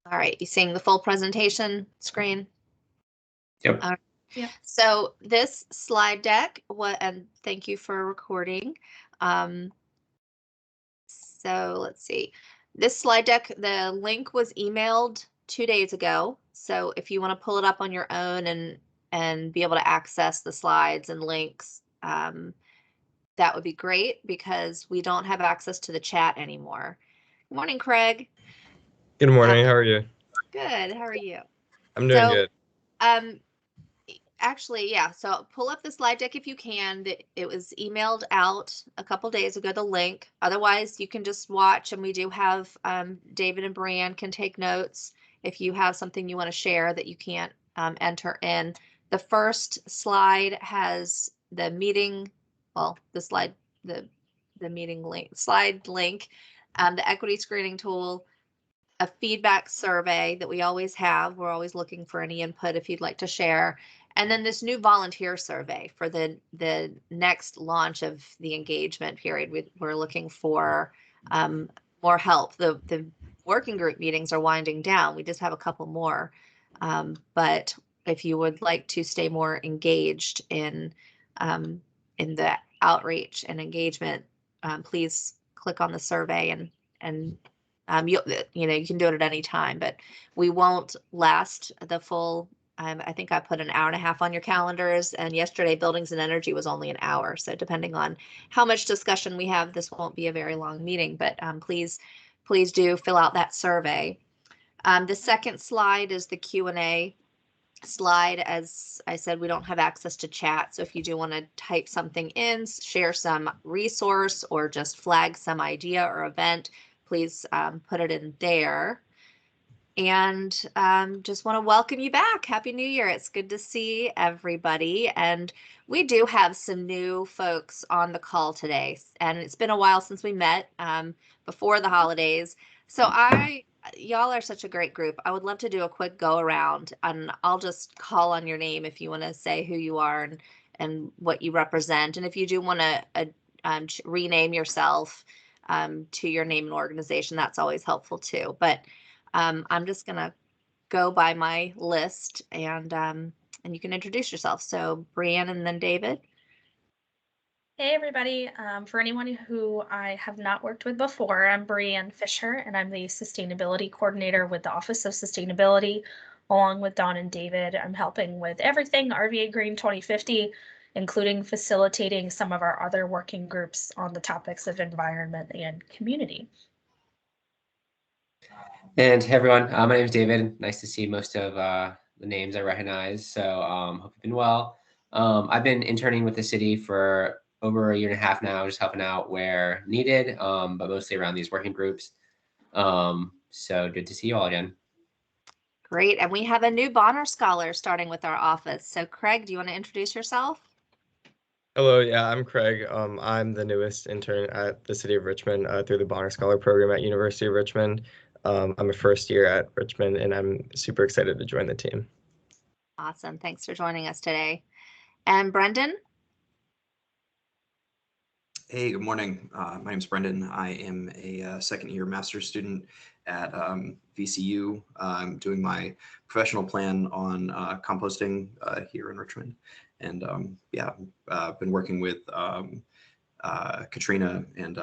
All right, you seeing the full presentation screen? Yep. All right. Yep. So this slide deck, and thank you for recording. So let's see. This slide deck, the link was emailed 2 days ago. So if you want to pull it up on your own and be able to access the slides and links, that would be great because we don't have access to the chat anymore. Good morning, Craig. Good morning. How are you? Good. How are you? I'm doing good. Actually, yeah. So pull up the slide deck if you can. It was emailed out a couple days ago, the link. Otherwise, you can just watch, and we do have David and Brianne can take notes if you have something you want to share that you can't enter in. The first slide has the meeting, well, the meeting link, slide link, the equity screening tool, a feedback survey that we always have. We're always looking for any input if you'd like to share. And then this new volunteer survey for the next launch of the engagement period. We're looking for more help. The working group meetings are winding down. We just have a couple more. But if you would like to stay more engaged in the outreach and engagement, please click on the survey and you can do it at any time, but we won't last the full. I think I put an hour and a half on your calendars, and yesterday Buildings and Energy was only an hour. So depending on how much discussion we have, this won't be a very long meeting, but please do fill out that survey. The second slide is the Q&A slide. As I said, we don't have access to chat. So if you do want to type something in, share some resource, or just flag some idea or event, please put it in there. And just want to welcome you back. Happy New Year. It's good to see everybody. And we do have some new folks on the call today. And it's been a while since we met before the holidays. So y'all are such a great group. I would love to do a quick go around, and I'll just call on your name if you want to say who you are and what you represent. And if you do want to rename yourself to your name and organization, that's always helpful too. But I'm just gonna go by my list, and you can introduce yourself. So Brianne and then David. Hey everybody, for anyone who I have not worked with before, I'm Brianne Fisher, and I'm the Sustainability Coordinator with the Office of Sustainability. Along with Dawn and David, I'm helping with everything RVAgreen 2050, including facilitating some of our other working groups on the topics of environment and community. And hey everyone, my name is David. Nice to see most of the names I recognize. So hope you've been well. I've been interning with the city for over 1.5 years now, just helping out where needed, but mostly around these working groups. So good to see you all again. Great. And we have a new Bonner Scholar starting with our office. So Craig, do you want to introduce yourself? Hello, yeah, I'm Craig. I'm the newest intern at the City of Richmond through the Bonner Scholar program at University of Richmond. I'm a first year at Richmond, and I'm super excited to join the team. Awesome. Thanks for joining us today. And Brendan? Hey, good morning. My name is Brendan. I am a second year master's student at VCU. I'm doing my professional plan on composting here in Richmond. And I've been working with Katrina and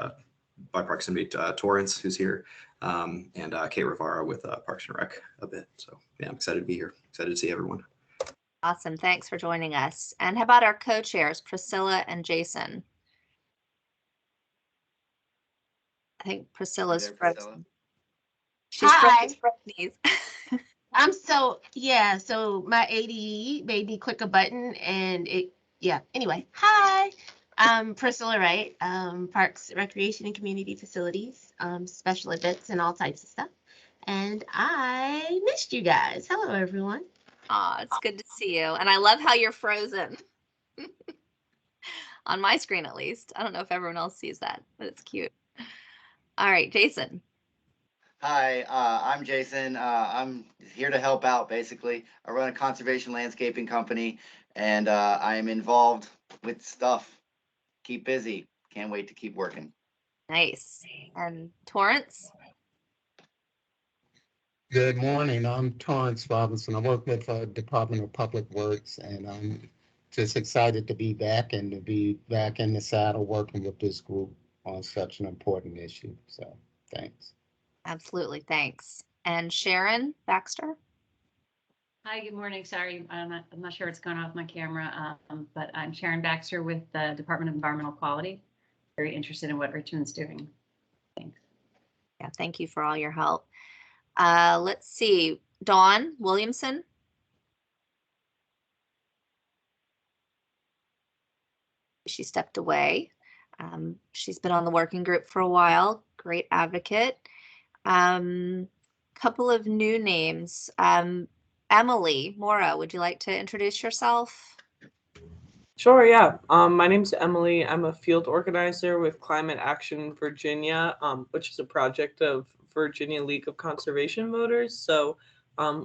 by proximity Torrance, who's here, and Kate Rivara with Parks and Rec a bit. So yeah, I'm excited to be here. Excited to see everyone. Awesome. Thanks for joining us. And how about our co-chairs, Priscilla and Jason? I think Priscilla's frozen. She's Hi. frozen. So my ADE made me click a button and anyway, hi. I'm Priscilla Wright, Parks, Recreation and Community Facilities, special events and all types of stuff. And I missed you guys. Hello, everyone. Aw, it's good to see you. And I love how you're frozen. On my screen, at least. I don't know if everyone else sees that, but it's cute. All right, Jason. Hi, I'm Jason. I'm here to help out, basically. I run a conservation landscaping company, and I am involved with stuff. Keep busy. Can't wait to keep working. Nice. And Torrance? Good morning. I'm Torrance Robinson. I work with Department of Public Works, and I'm just excited to be back and to be back in the saddle working with this group on such an important issue. So thanks. Absolutely. Thanks. And Sharon Baxter? Hi, good morning. Sorry, I'm not sure what's going on with my camera, but I'm Sharon Baxter with the Department of Environmental Quality. Very interested in what Richmond's doing. Thanks. Yeah, thank you for all your help. Let's see. Dawn Williamson? She stepped away. She's been on the working group for a while. Great advocate. Couple of new names. Emily Mora, would you like to introduce yourself? Sure, yeah. My name's Emily. I'm a field organizer with Climate Action Virginia, which is a project of Virginia League of Conservation Voters. So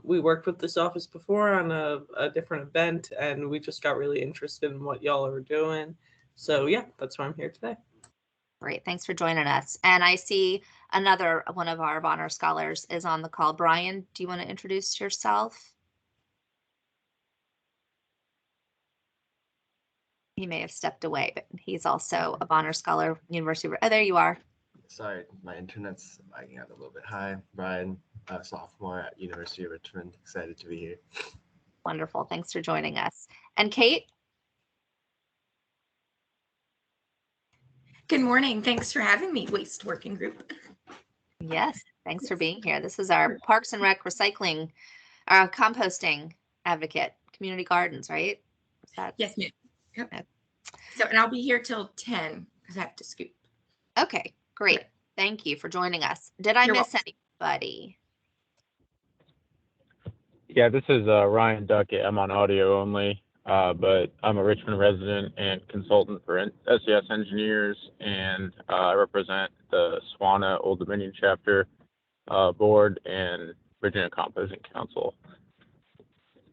we worked with this office before on a different event, and we just got really interested in what y'all are doing. So yeah, that's why I'm here today. Great, thanks for joining us. And I see another one of our Bonner Scholars is on the call. Brian, do you want to introduce yourself? He may have stepped away, but he's also a Bonner Scholar, University of, oh, there you are. Sorry, my internet's lagging out a little bit. Hi, Brian, sophomore at University of Richmond. Excited to be here. Wonderful, thanks for joining us. And Kate? Good morning. Thanks for having me, Waste Working Group. Yes, thanks for being here. This is our Parks and Rec recycling, composting advocate, community gardens, right? Yes, ma'am. Yep. Okay. So, and I'll be here till 10 because I have to scoop. Okay, great. Thank you for joining us. Did I miss anybody? Yeah, this is Ryan Duckett. I'm on audio only, but I'm a Richmond resident and consultant for SES engineers, and I represent the SWANA Old Dominion chapter board and Virginia Composting Council.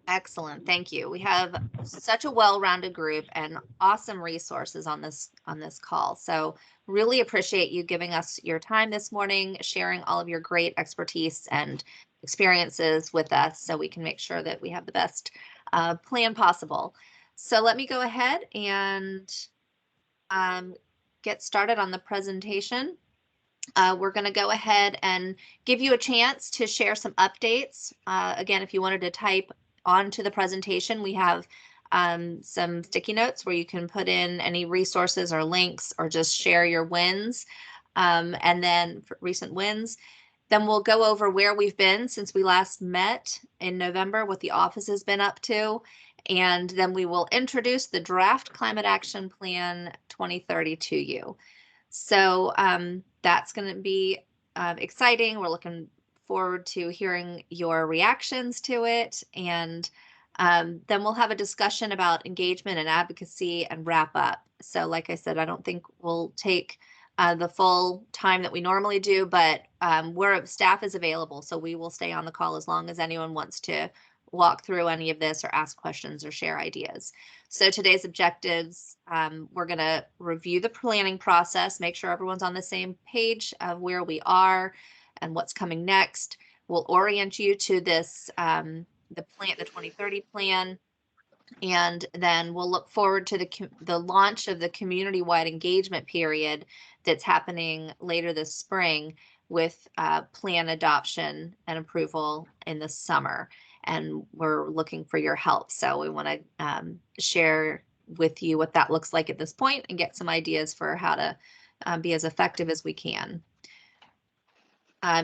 Excellent, thank you. We have such a well-rounded group and awesome resources on this call. So really appreciate you giving us your time this morning, sharing all of your great expertise and experiences with us so we can make sure that we have the best plan possible. So let me go ahead and get started on the presentation. We're going to go ahead and give you a chance to share some updates. Again, if you wanted to type onto the presentation, we have some sticky notes where you can put in any resources or links or just share your wins and then recent wins. Then we'll go over where we've been since we last met in November, what the office has been up to, and then we will introduce the draft Climate Action Plan 2030 to you. So that's going to be exciting. We're looking forward to hearing your reactions to it. And then we'll have a discussion about engagement and advocacy and wrap up. So like I said, I don't think we'll take the full time that we normally do, but staff is available. So we will stay on the call as long as anyone wants to walk through any of this or ask questions or share ideas. So today's objectives, we're going to review the planning process, make sure everyone's on the same page of where we are and what's coming next. We'll orient you to this, the 2030 plan, and then we'll look forward to the launch of the community-wide engagement period that's happening later this spring with plan adoption and approval in the summer. And we're looking for your help. So we want to share with you what that looks like at this point and get some ideas for how to be as effective as we can.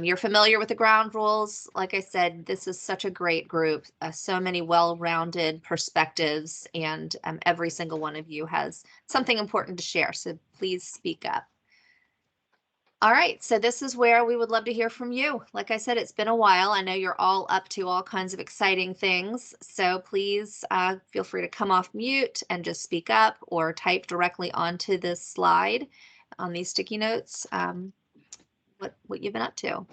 You're familiar with the ground rules. Like I said, this is such a great group, so many well-rounded perspectives, and every single one of you has something important to share. So please speak up. All right, so this is where we would love to hear from you. Like I said, it's been a while. I know you're all up to all kinds of exciting things. So please feel free to come off mute and just speak up or type directly onto this slide on these sticky notes what you've been up to.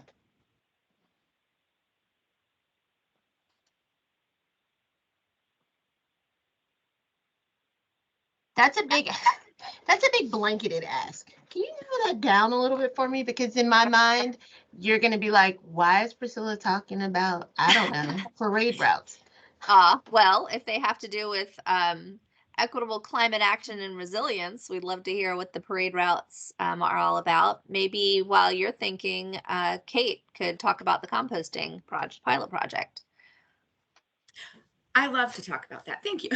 That's a big blanketed ask. Can you narrow that down a little bit for me? Because in my mind, you're going to be like, why is Priscilla talking about, I don't know, parade routes? Well, if they have to do with equitable climate action and resilience, we'd love to hear what the parade routes are all about. Maybe while you're thinking, Kate could talk about the composting pilot project. I love to talk about that. Thank you.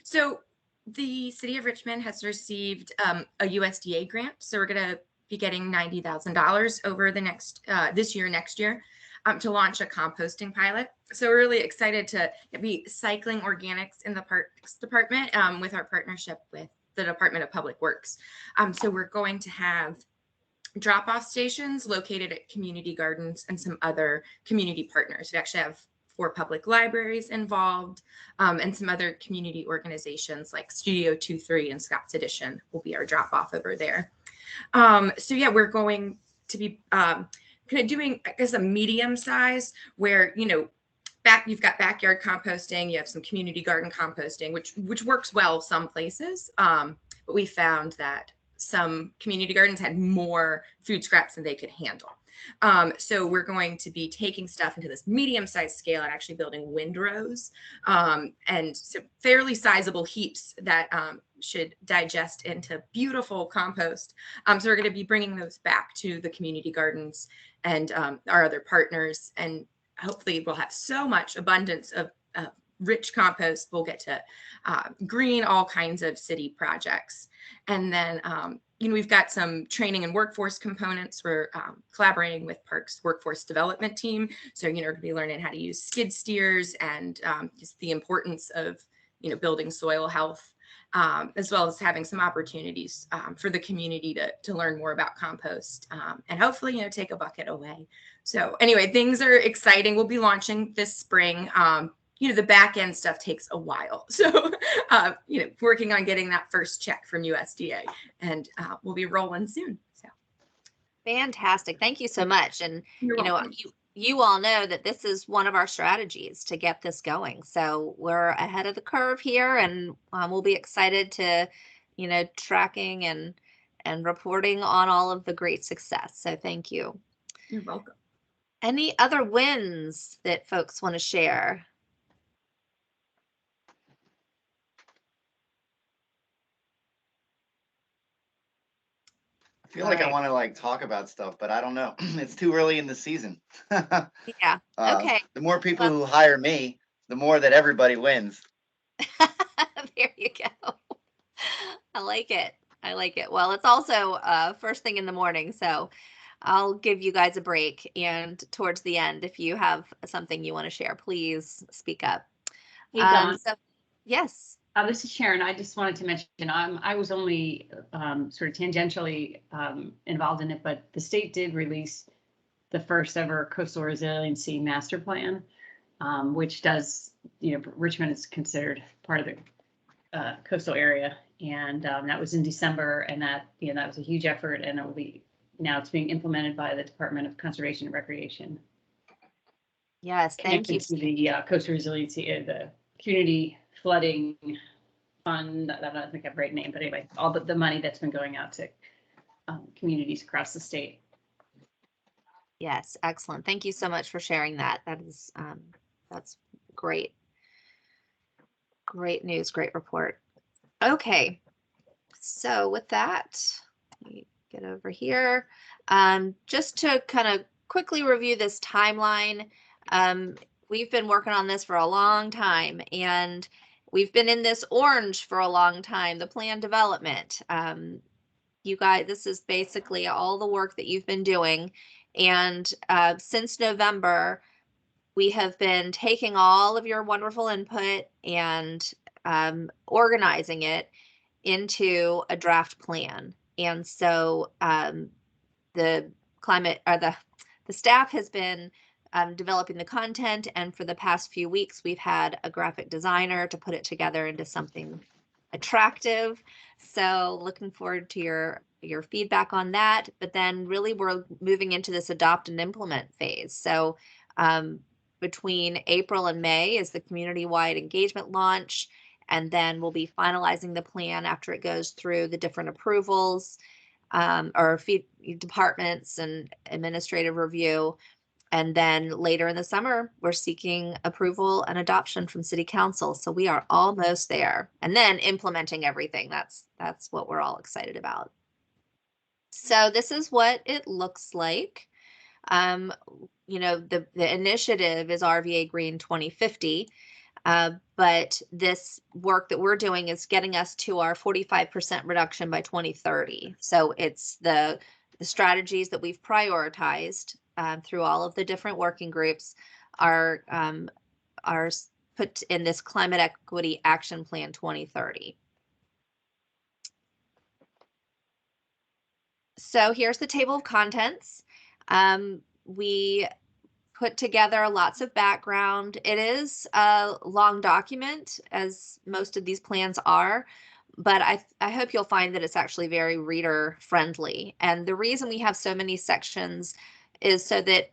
So the city of Richmond has received a USDA grant. So we're going to be getting $90,000 over the next this year, next year, to launch a composting pilot. So we're really excited to be cycling organics in the Parks Department with our partnership with the Department of Public Works. So we're going to have drop-off stations located at community gardens and some other community partners. We actually have 4 public libraries involved, and some other community organizations like Studio 23 and Scott's Edition will be our drop-off over there. So yeah, we're going to be kind of doing, I guess, a medium size where, you know, you've got backyard composting, you have some community garden composting, which works well some places, but we found that some community gardens had more food scraps than they could handle. So we're going to be taking stuff into this medium-sized scale and actually building windrows, and so fairly sizable heaps that should digest into beautiful compost. So we're going to be bringing those back to the community gardens and our other partners, and hopefully we'll have so much abundance of rich compost, we'll get to green all kinds of city projects. And then, you know, we've got some training and workforce components. We're collaborating with Parks Workforce Development Team. So, you know, we're going to be learning how to use skid steers and just the importance of, you know, building soil health, as well as having some opportunities for the community to learn more about compost, and hopefully, you know, take a bucket away. So anyway, things are exciting. We'll be launching this spring. You know, the back end stuff takes a while. So, you know, working on getting that first check from USDA, and we'll be rolling soon. So Fantastic. Thank you so much. And, You're you know, welcome. you all know that this is one of our strategies to get this going. So we're ahead of the curve here, and we'll be excited to, you know, tracking and reporting on all of the great success. So thank you. You're welcome. Any other wins that folks want to share? I feel like I want to like talk about stuff, but I don't know. It's too early in the season. Yeah. Okay. The more people who hire me, the more that everybody wins. There you go. I like it. I like it. Well, it's also first thing in the morning, so I'll give you guys a break. And towards the end, if you have something you want to share, please speak up. Hey, Dawn. Yes. This is Sharon. I just wanted to mention, I was only sort of tangentially involved in it, but the state did release the first ever coastal resiliency master plan, which does, you know, Richmond is considered part of the coastal area. And that was in December, and that, you know, that was a huge effort, and it will be, now it's being implemented by the Department of Conservation and Recreation. Yes, thank you. To the coastal resiliency, the community flooding fund. I don't think I have the right name, but anyway, all the money that's been going out to communities across the state. Yes, excellent. Thank you so much for sharing that. That is, that's great. Great news, great report. Okay, so with that, let me get over here. Just to kind of quickly review this timeline, we've been working on this for a long time, and we've been in this orange for a long time, the plan development. You guys, this is basically all the work that you've been doing. And since November, we have been taking all of your wonderful input and organizing it into a draft plan. And so the staff has been developing the content, and for the past few weeks, we've had a graphic designer to put it together into something attractive. So looking forward to your feedback on that. But then really we're moving into this adopt and implement phase. So between April and May is the community-wide engagement launch, and then we'll be finalizing the plan after it goes through the different approvals. or departments and administrative review. And then later in the summer, we're seeking approval and adoption from City Council. So we are almost there. And then implementing everything. That's what we're all excited about. So this is what it looks like. You know, the initiative is RVAgreen 2050. But this work that we're doing is getting us to our 45% reduction by 2030. So it's the strategies that we've prioritized through all of the different working groups are put in this Climate Equity Action Plan 2030. So here's the table of contents. We put together lots of background. It is a long document, as most of these plans are, but I hope you'll find that it's actually very reader friendly. And the reason we have so many sections is so that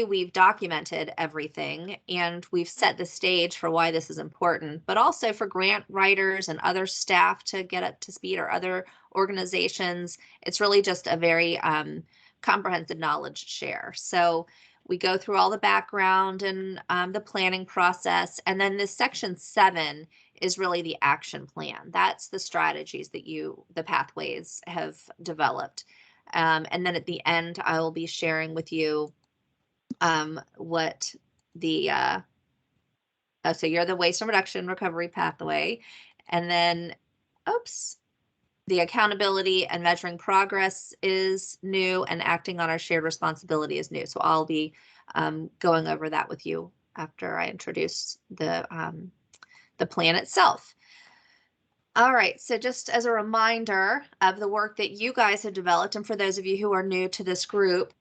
we've documented everything and we've set the stage for why this is important, but also for grant writers and other staff to get up to speed, or other organizations. It's really just a very comprehensive knowledge share. So we go through all the background and the planning process. And then this section 7 is really the action plan. That's the strategies that the pathways have developed. And then at the end, I will be sharing with you what the, so you're the waste and reduction recovery pathway. And then, the accountability and measuring progress is new, and acting on our shared responsibility is new. So I'll be going over that with you after I introduce the plan itself. All right, so just as a reminder of the work that you guys have developed, and for those of you who are new to this group,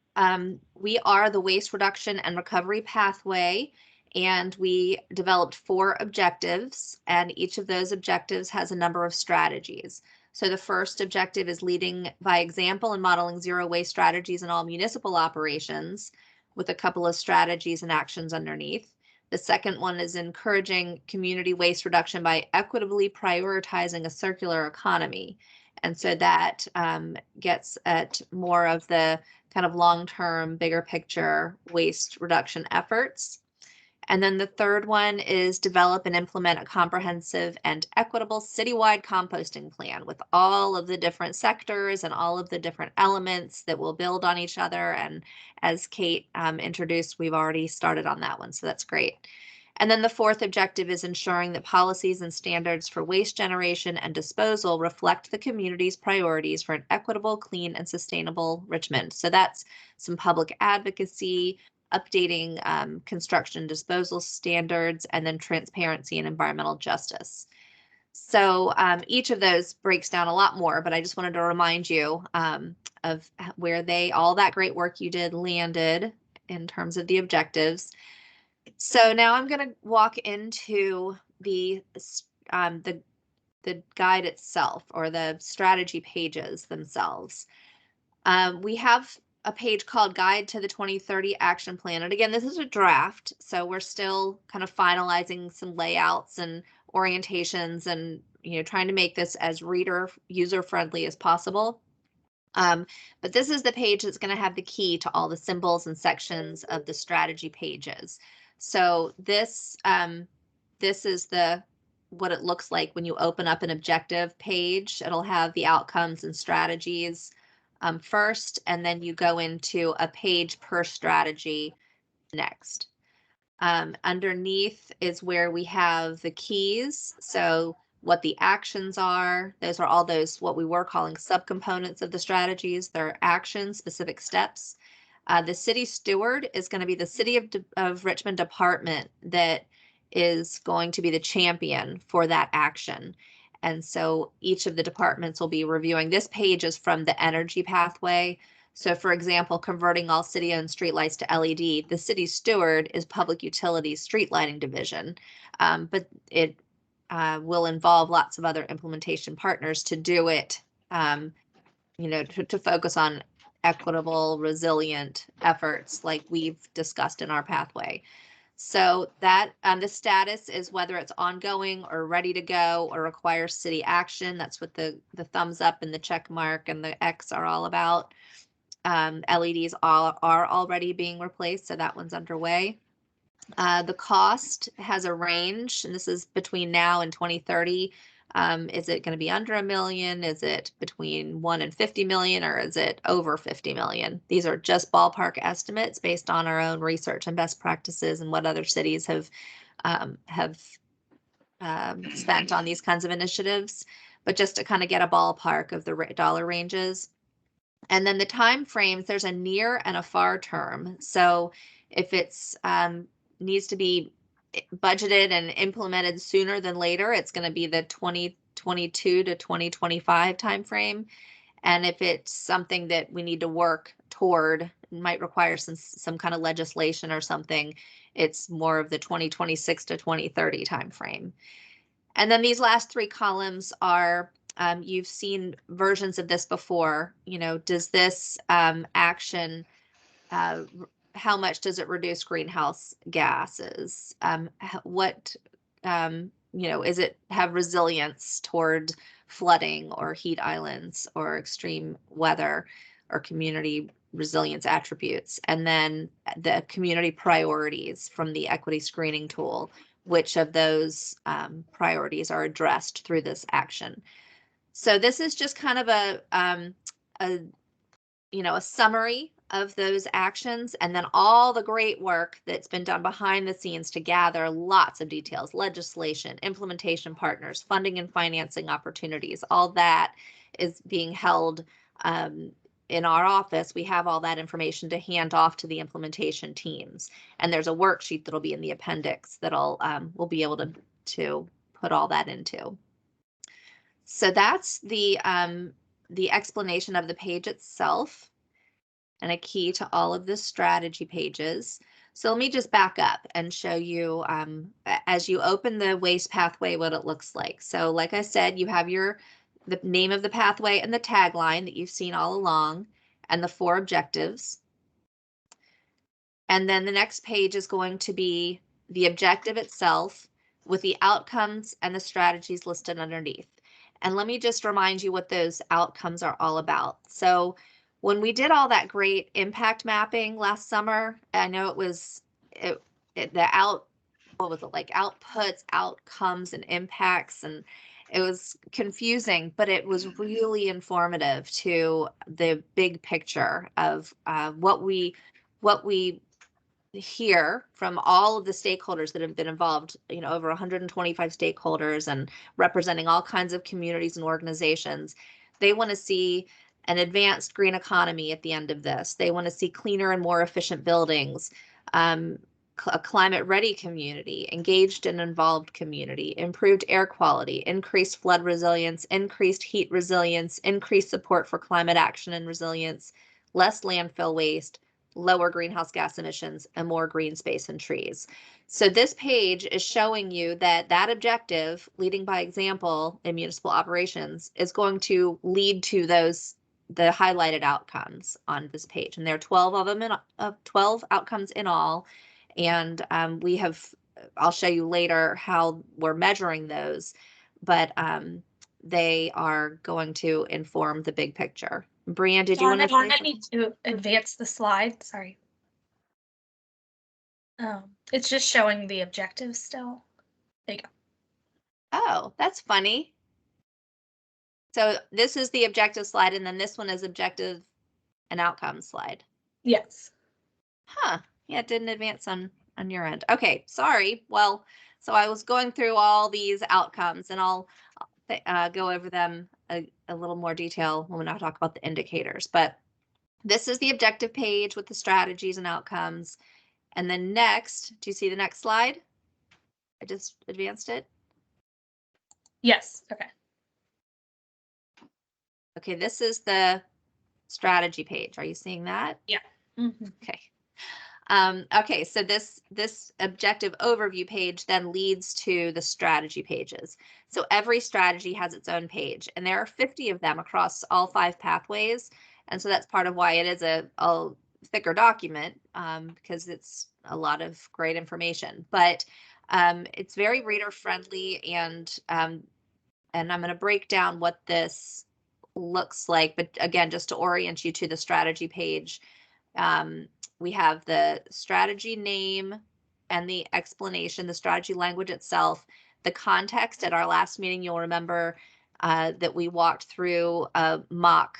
we are the Waste Reduction and Recovery Pathway, and we developed 4 objectives, and each of those objectives has a number of strategies. So the first objective is leading by example and modeling zero waste strategies in all municipal operations, with a couple of strategies and actions underneath. The second one is encouraging community waste reduction by equitably prioritizing a circular economy. And so that gets at more of the kind of long-term, bigger picture waste reduction efforts. And then the third one is develop and implement a comprehensive and equitable citywide composting plan with all of the different sectors and all of the different elements that will build on each other. And as Kate introduced, we've already started on that one, so that's great. And then the fourth objective is ensuring that policies and standards for waste generation and disposal reflect the community's priorities for an equitable, clean, and sustainable Richmond. So that's some public advocacy, updating construction disposal standards, and then transparency and environmental justice. So each of those breaks down a lot more, but I just wanted to remind you of where all that great work you did landed in terms of the objectives. So now I'm going to walk into the guide itself, or the strategy pages themselves. We have a page called Guide to the 2030 Action Plan. And again, this is a draft, so we're still kind of finalizing some layouts and orientations and, trying to make this as user-friendly as possible. But this is the page that's going to have the key to all the symbols and sections of the strategy pages. So this is what it looks like when you open up an objective page. It'll have the outcomes and strategies first, and then you go into a page per strategy next. Underneath is where we have the keys. So what the actions are, those are all those what we were calling subcomponents of the strategies. They're actions, specific steps. The city steward is going to be the City of Richmond department that is going to be the champion for that action. And so each of the departments will be reviewing. This page is from the energy pathway. So for example, converting all city-owned streetlights to LED, the city steward is Public Utilities Street Lighting Division. But it will involve lots of other implementation partners to do it, to focus on equitable, resilient efforts like we've discussed in our pathway. So that the status is whether it's ongoing or ready to go or requires city action. That's what the thumbs up and the check mark and the X are all about. LEDs are already being replaced, so that one's underway. The cost has a range, and this is between now and 2030. Is it going to be under $1 million? Is it between 1 and 50 million, or is it over 50 million? These are just ballpark estimates based on our own research and best practices and what other cities have spent on these kinds of initiatives, but just to kind of get a ballpark of the dollar ranges. And then the time frames, there's a near and a far term. So if it's needs to be budgeted and implemented sooner than later, it's going to be the 2022 to 2025 timeframe. And if it's something that we need to work toward, might require some kind of legislation or something, it's more of the 2026 to 2030 timeframe. And then these last three columns are, you've seen versions of this before. You know, does this action, how much does it reduce greenhouse gases? What, you know, is it have resilience toward flooding or heat islands or extreme weather or community resilience attributes? And then the community priorities from the equity screening tool, which of those priorities are addressed through this action? So this is just kind of a you know, a summary of those actions, and then all the great work that's been done behind the scenes to gather lots of details, legislation, implementation partners, funding and financing opportunities. All that is being held in our office. We have all that information to hand off to the implementation teams, and there's a worksheet that'll be in the appendix that'll we'll be able to put all that into. So that's the explanation of the page itself and a key to all of the strategy pages. So let me just back up and show you as you open the waste pathway what it looks like. So like I said, you have the name of the pathway and the tagline that you've seen all along and the 4 objectives. And then the next page is going to be the objective itself with the outcomes and the strategies listed underneath. And let me just remind you what those outcomes are all about. So when we did all that great impact mapping last summer, I know it was what was it, like outputs, outcomes, and impacts, and it was confusing, but it was really informative to the big picture of what we hear from all of the stakeholders that have been involved, you know, over 125 stakeholders and representing all kinds of communities and organizations. They want to see an advanced green economy at the end of this. They want to see cleaner and more efficient buildings, a climate ready community, engaged and involved community, improved air quality, increased flood resilience, increased heat resilience, increased support for climate action and resilience, less landfill waste, lower greenhouse gas emissions, and more green space and trees. So this page is showing you that that objective, leading by example in municipal operations, is going to lead to the highlighted outcomes on this page. And there are 12 of them, 12 outcomes in all. And I'll show you later how we're measuring those, but they are going to inform the big picture. Brianne, did you want to say I need to advance the slide. Sorry. It's just showing the objectives still. There you go. Oh, that's funny. So this is the objective slide, and then this one is objective and outcome slide. Yes. Huh. Yeah, it didn't advance on your end. Okay, sorry. Well, so I was going through all these outcomes, and I'll go over them a little more detail when I talk about the indicators. But this is the objective page with the strategies and outcomes. And then next, do you see the next slide? I just advanced it. Yes. Okay. Okay, this is the strategy page. Are you seeing that? Yeah. Mm-hmm. Okay. Okay, so this objective overview page then leads to the strategy pages. So every strategy has its own page, and there are 50 of them across all 5 pathways. And so that's part of why it is thicker document because it's a lot of great information, but it's very reader friendly, and I'm going to break down what this looks like. But again, just to orient you to the strategy page, we have the strategy name and the explanation, the strategy language itself, the context. At our last meeting, you'll remember that we walked through a mock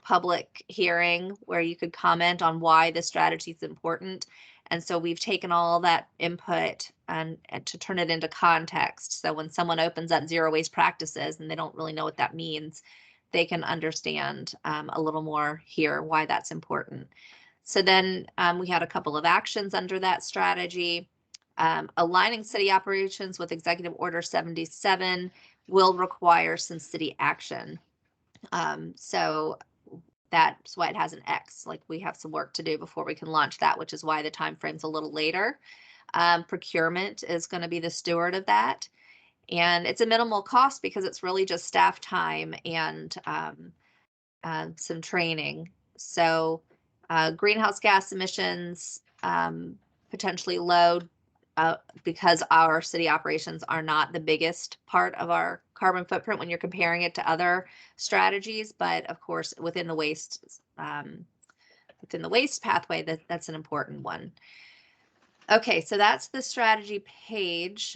public hearing where you could comment on why the strategy is important. And so we've taken all that input and to turn it into context. So when someone opens up zero waste practices and they don't really know what that means, they can understand a little more here why that's important. So then we had a couple of actions under that strategy. Aligning city operations with Executive Order 77 will require some city action. So that's why it has an X. Like, we have some work to do before we can launch that, which is why the time frame's a little later. Procurement is going to be the steward of that. And it's a minimal cost because it's really just staff time and some training. So greenhouse gas emissions, potentially low because our city operations are not the biggest part of our carbon footprint when you're comparing it to other strategies. But of course, within the waste pathway, that's an important one. Okay, so that's the strategy page.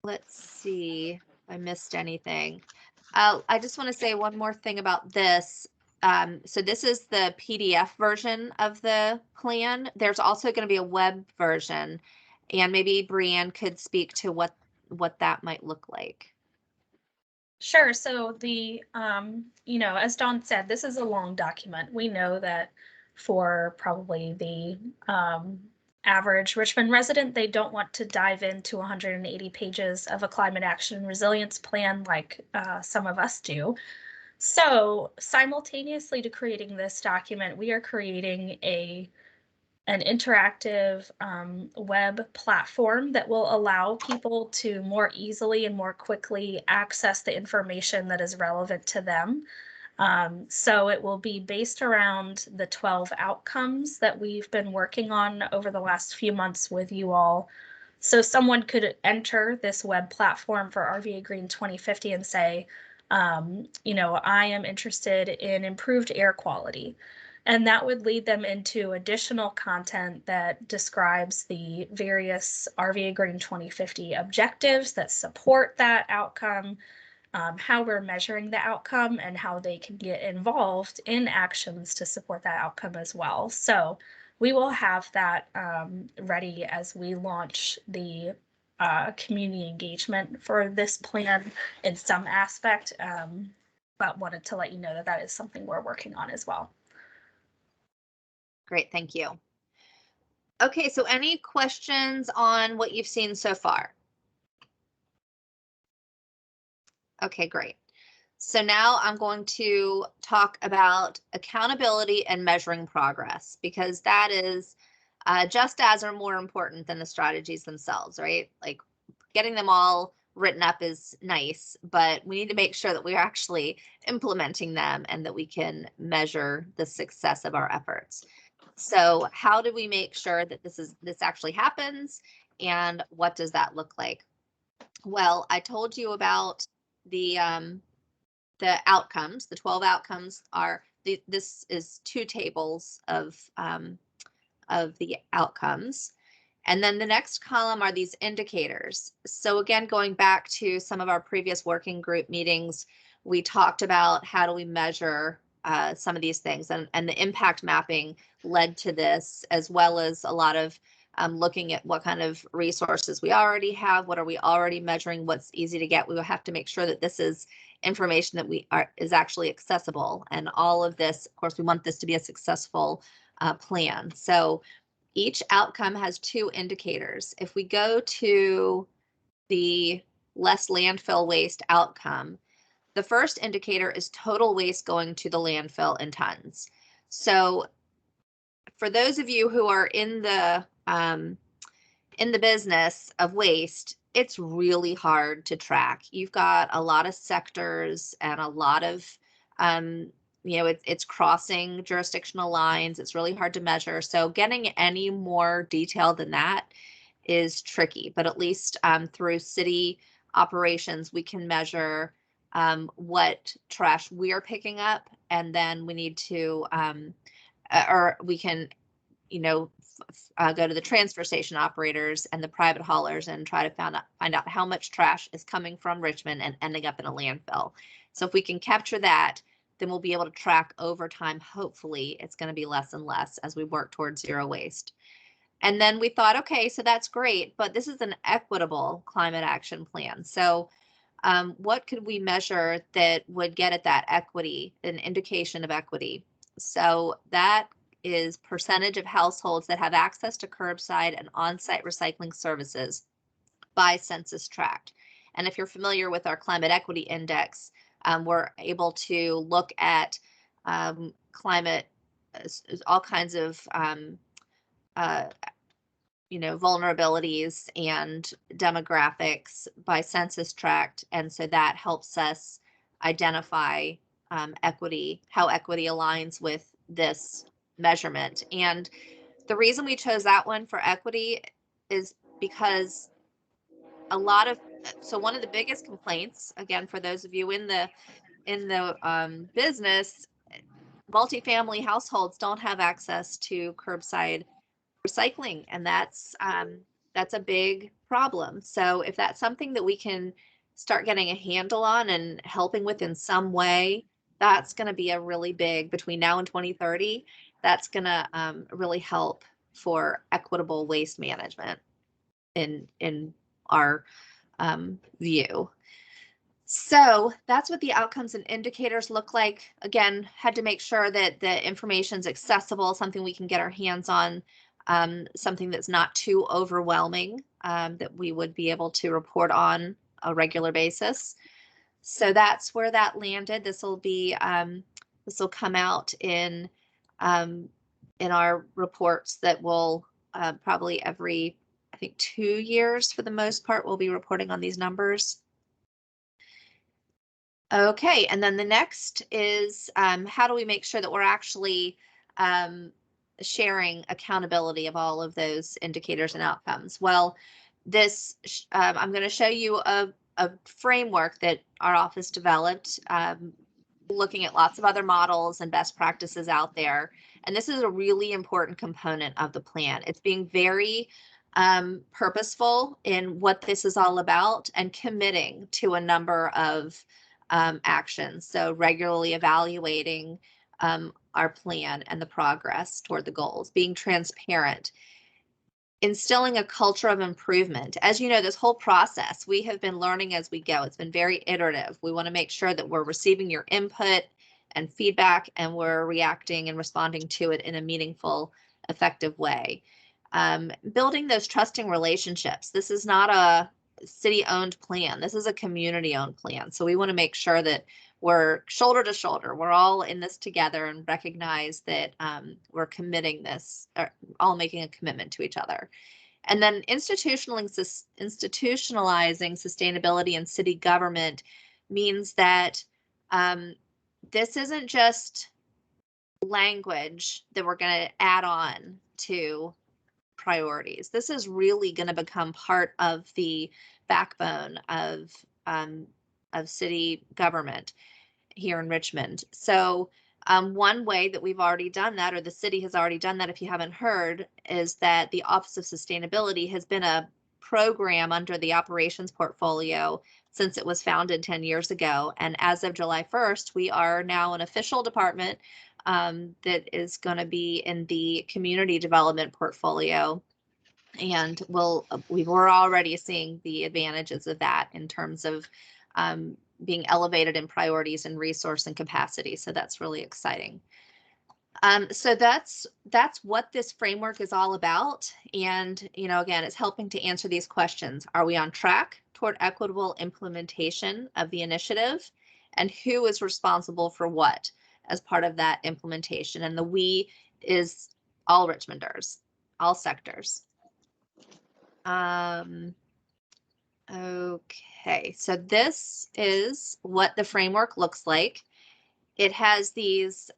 Let's see if I missed anything. I just want to say one more thing about this. So this is the PDF version of the plan. There's also going to be a web version, and maybe Brianne could speak to what that might look like. Sure. So the, as Dawn said, this is a long document. We know that for probably the average Richmond resident, they don't want to dive into 180 pages of a climate action and resilience plan like some of us do. So simultaneously to creating this document, we are creating an interactive web platform that will allow people to more easily and more quickly access the information that is relevant to them. So it will be based around the 12 outcomes that we've been working on over the last few months with you all. So someone could enter this web platform for RVAgreen 2050 and say, I am interested in improved air quality. And that would lead them into additional content that describes the various RVAgreen 2050 objectives that support that outcome, how we're measuring the outcome, and how they can get involved in actions to support that outcome as well. So we will have that ready as we launch the community engagement for this plan in some aspect, but wanted to let you know that that is something we're working on as well. Great, thank you. Okay, so any questions on what you've seen so far? Okay, great. So now I'm going to talk about accountability and measuring progress, because that is just as or more important than the strategies themselves, right? Like, getting them all written up is nice, but we need to make sure that we're actually implementing them and that we can measure the success of our efforts. So how do we make sure that this actually happens, and what does that look like? Well, I told you about the outcomes. The 12 outcomes are this is 2 tables of the outcomes. And then the next column are these indicators. So again, going back to some of our previous working group meetings, we talked about how do we measure some of these things, and the impact mapping led to this, as well as a lot of looking at what kind of resources we already have, what are we already measuring, what's easy to get. We will have to make sure that this is information that is actually accessible, and all of this, of course, we want this to be a successful plan. So each outcome has 2 indicators. If we go to the less landfill waste outcome, the first indicator is total waste going to the landfill in tons. So for those of you who are in the business of waste, it's really hard to track. You've got a lot of sectors and a lot of you know, it's crossing jurisdictional lines. It's really hard to measure. So getting any more detail than that is tricky, but at least through city operations, we can measure what trash we are picking up, and then we need to, or we can, you know, go to the transfer station operators and the private haulers and try to find out how much trash is coming from Richmond and ending up in a landfill. So if we can capture that, then we'll be able to track over time. Hopefully it's going to be less and less as we work towards zero waste. And then we thought, okay, so that's great, but this is an equitable climate action plan. So what could we measure that would get at that equity, an indication of equity? So that is percentage of households that have access to curbside and on-site recycling services by census tract. And if you're familiar with our climate equity index, we're able to look at climate, all kinds of you know, vulnerabilities and demographics by census tract. And so that helps us identify equity, how equity aligns with this measurement. And the reason we chose that one for equity is because a lot of, so one of the biggest complaints, again, for those of you in the business, multifamily households don't have access to curbside recycling, and that's a big problem. So if that's something that we can start getting a handle on and helping with in some way, that's going to be a really big, between now and 2030, that's going to really help for equitable waste management in our view. So that's what the outcomes and indicators look like. Again, had to make sure that the information's accessible, something we can get our hands on, something that's not too overwhelming, that we would be able to report on a regular basis. So that's where that landed. This will be, this will come out in our reports that will probably every, I think 2 years for the most part, we'll be reporting on these numbers. Okay, and then the next is how do we make sure that we're actually sharing accountability of all of those indicators and outcomes? Well, this I'm going to show you a framework that our office developed, looking at lots of other models and best practices out there. And this is a really important component of the plan. It's being very purposeful in what this is all about and committing to a number of actions. So regularly evaluating our plan and the progress toward the goals, being transparent, instilling a culture of improvement. As you know, this whole process, we have been learning as we go. It's been very iterative. We want to make sure that we're receiving your input and feedback, and we're reacting and responding to it in a meaningful, effective way. Building those trusting relationships. This is not a city-owned plan. This is a community-owned plan. So we want to make sure that we're shoulder to shoulder. We're all in this together and recognize that we're committing this, or all making a commitment to each other. And then institutionalizing sustainability in city government means that this isn't just language that we're going to add on to priorities. This is really going to become part of the backbone of city government here in Richmond. So one way that we've already done that, or the city has already done that, if you haven't heard, is that the Office of Sustainability has been a program under the operations portfolio since it was founded 10 years ago. And as of July 1st, we are now an official department that is going to be in the community development portfolio. And we're already seeing the advantages of that in terms of being elevated in priorities and resource and capacity. So that's really exciting. So that's what this framework is all about. And, you know, again, it's helping to answer these questions. Are we on track toward equitable implementation of the initiative? And who is responsible for what as part of that implementation? And the we is all Richmonders, all sectors. Okay, so this is what the framework looks like. it has these,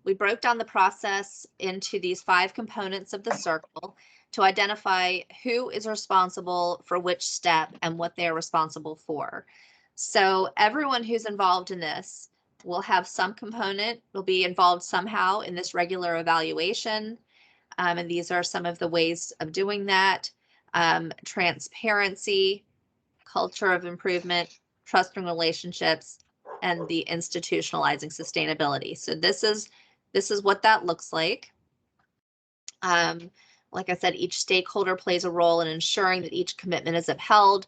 we broke down the process into these 5 components of the circle to identify who is responsible for which step and what they're responsible for. So everyone who's involved in this will have some component, will be involved somehow in this regular evaluation. And these are some of the ways of doing that. Transparency, culture of improvement, trusting relationships, and the institutionalizing sustainability. So this is what that looks like. Like I said, each stakeholder plays a role in ensuring that each commitment is upheld.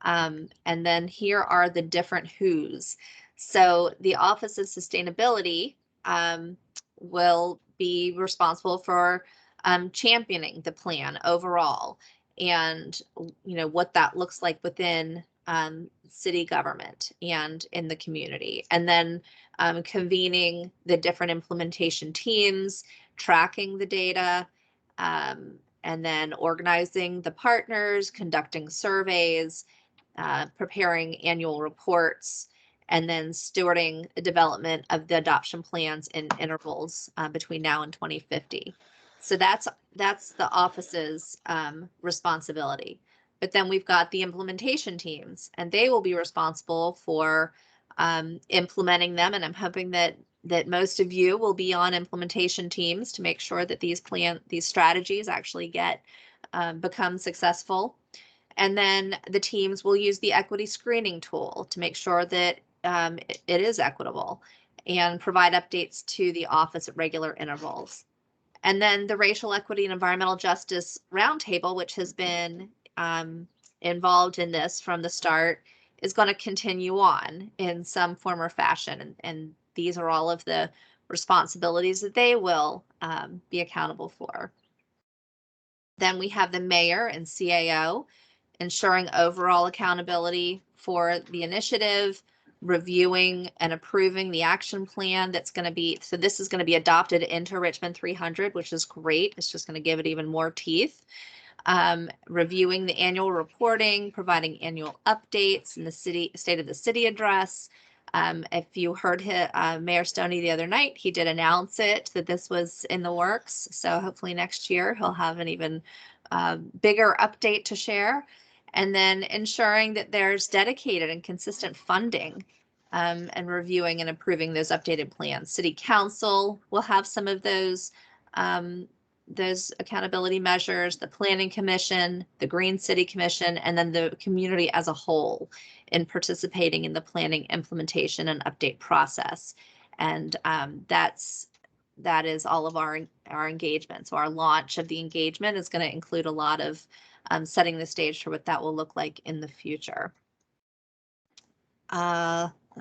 And then here are the different who's. So the Office of Sustainability will be responsible for championing the plan overall, and what that looks like within city government and in the community, and then convening the different implementation teams, tracking the data, and then organizing the partners, conducting surveys, preparing annual reports, and then stewarding the development of the adoption plans in intervals between now and 2050. So that's the office's responsibility. But then we've got the implementation teams, and they will be responsible for implementing them. And I'm hoping that most of you will be on implementation teams to make sure that these strategies actually become successful. And then the teams will use the equity screening tool to make sure that it is equitable, and provide updates to the office at regular intervals. And then the Racial Equity and Environmental Justice Roundtable, which has been involved in this from the start, is going to continue on in some form or fashion. And these are all of the responsibilities that they will be accountable for. Then we have the mayor and CAO, ensuring overall accountability for the initiative, reviewing and approving the action plan that's going to be, so this is going to be adopted into Richmond 300, which is great. It's just going to give it even more teeth. Reviewing the annual reporting, providing annual updates in the state of the city address. If you heard Mayor Stoney the other night, he did announce that this was in the works. So hopefully next year he'll have an even bigger update to share. And then ensuring that there's dedicated and consistent funding, and reviewing and approving those updated plans. City Council will have some of those accountability measures, the Planning Commission, the Green City Commission, and then the community as a whole in participating in the planning, implementation, and update process. And that is all of our engagement. So our launch of the engagement is going to include a lot of setting the stage for what that will look like in the future.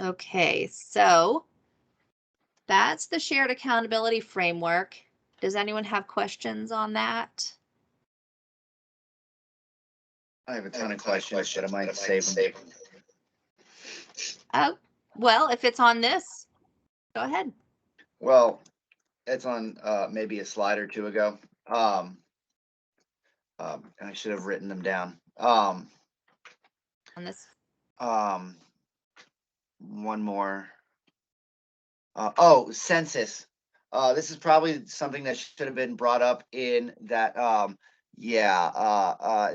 Okay, so that's the shared accountability framework. Does anyone have questions on that? I have a ton of questions, but I might save them. Oh, well, if it's on this, go ahead. Well, it's on maybe a slide or two ago. I should have written them down. On this. One more. Census. This is probably something that should have been brought up in that.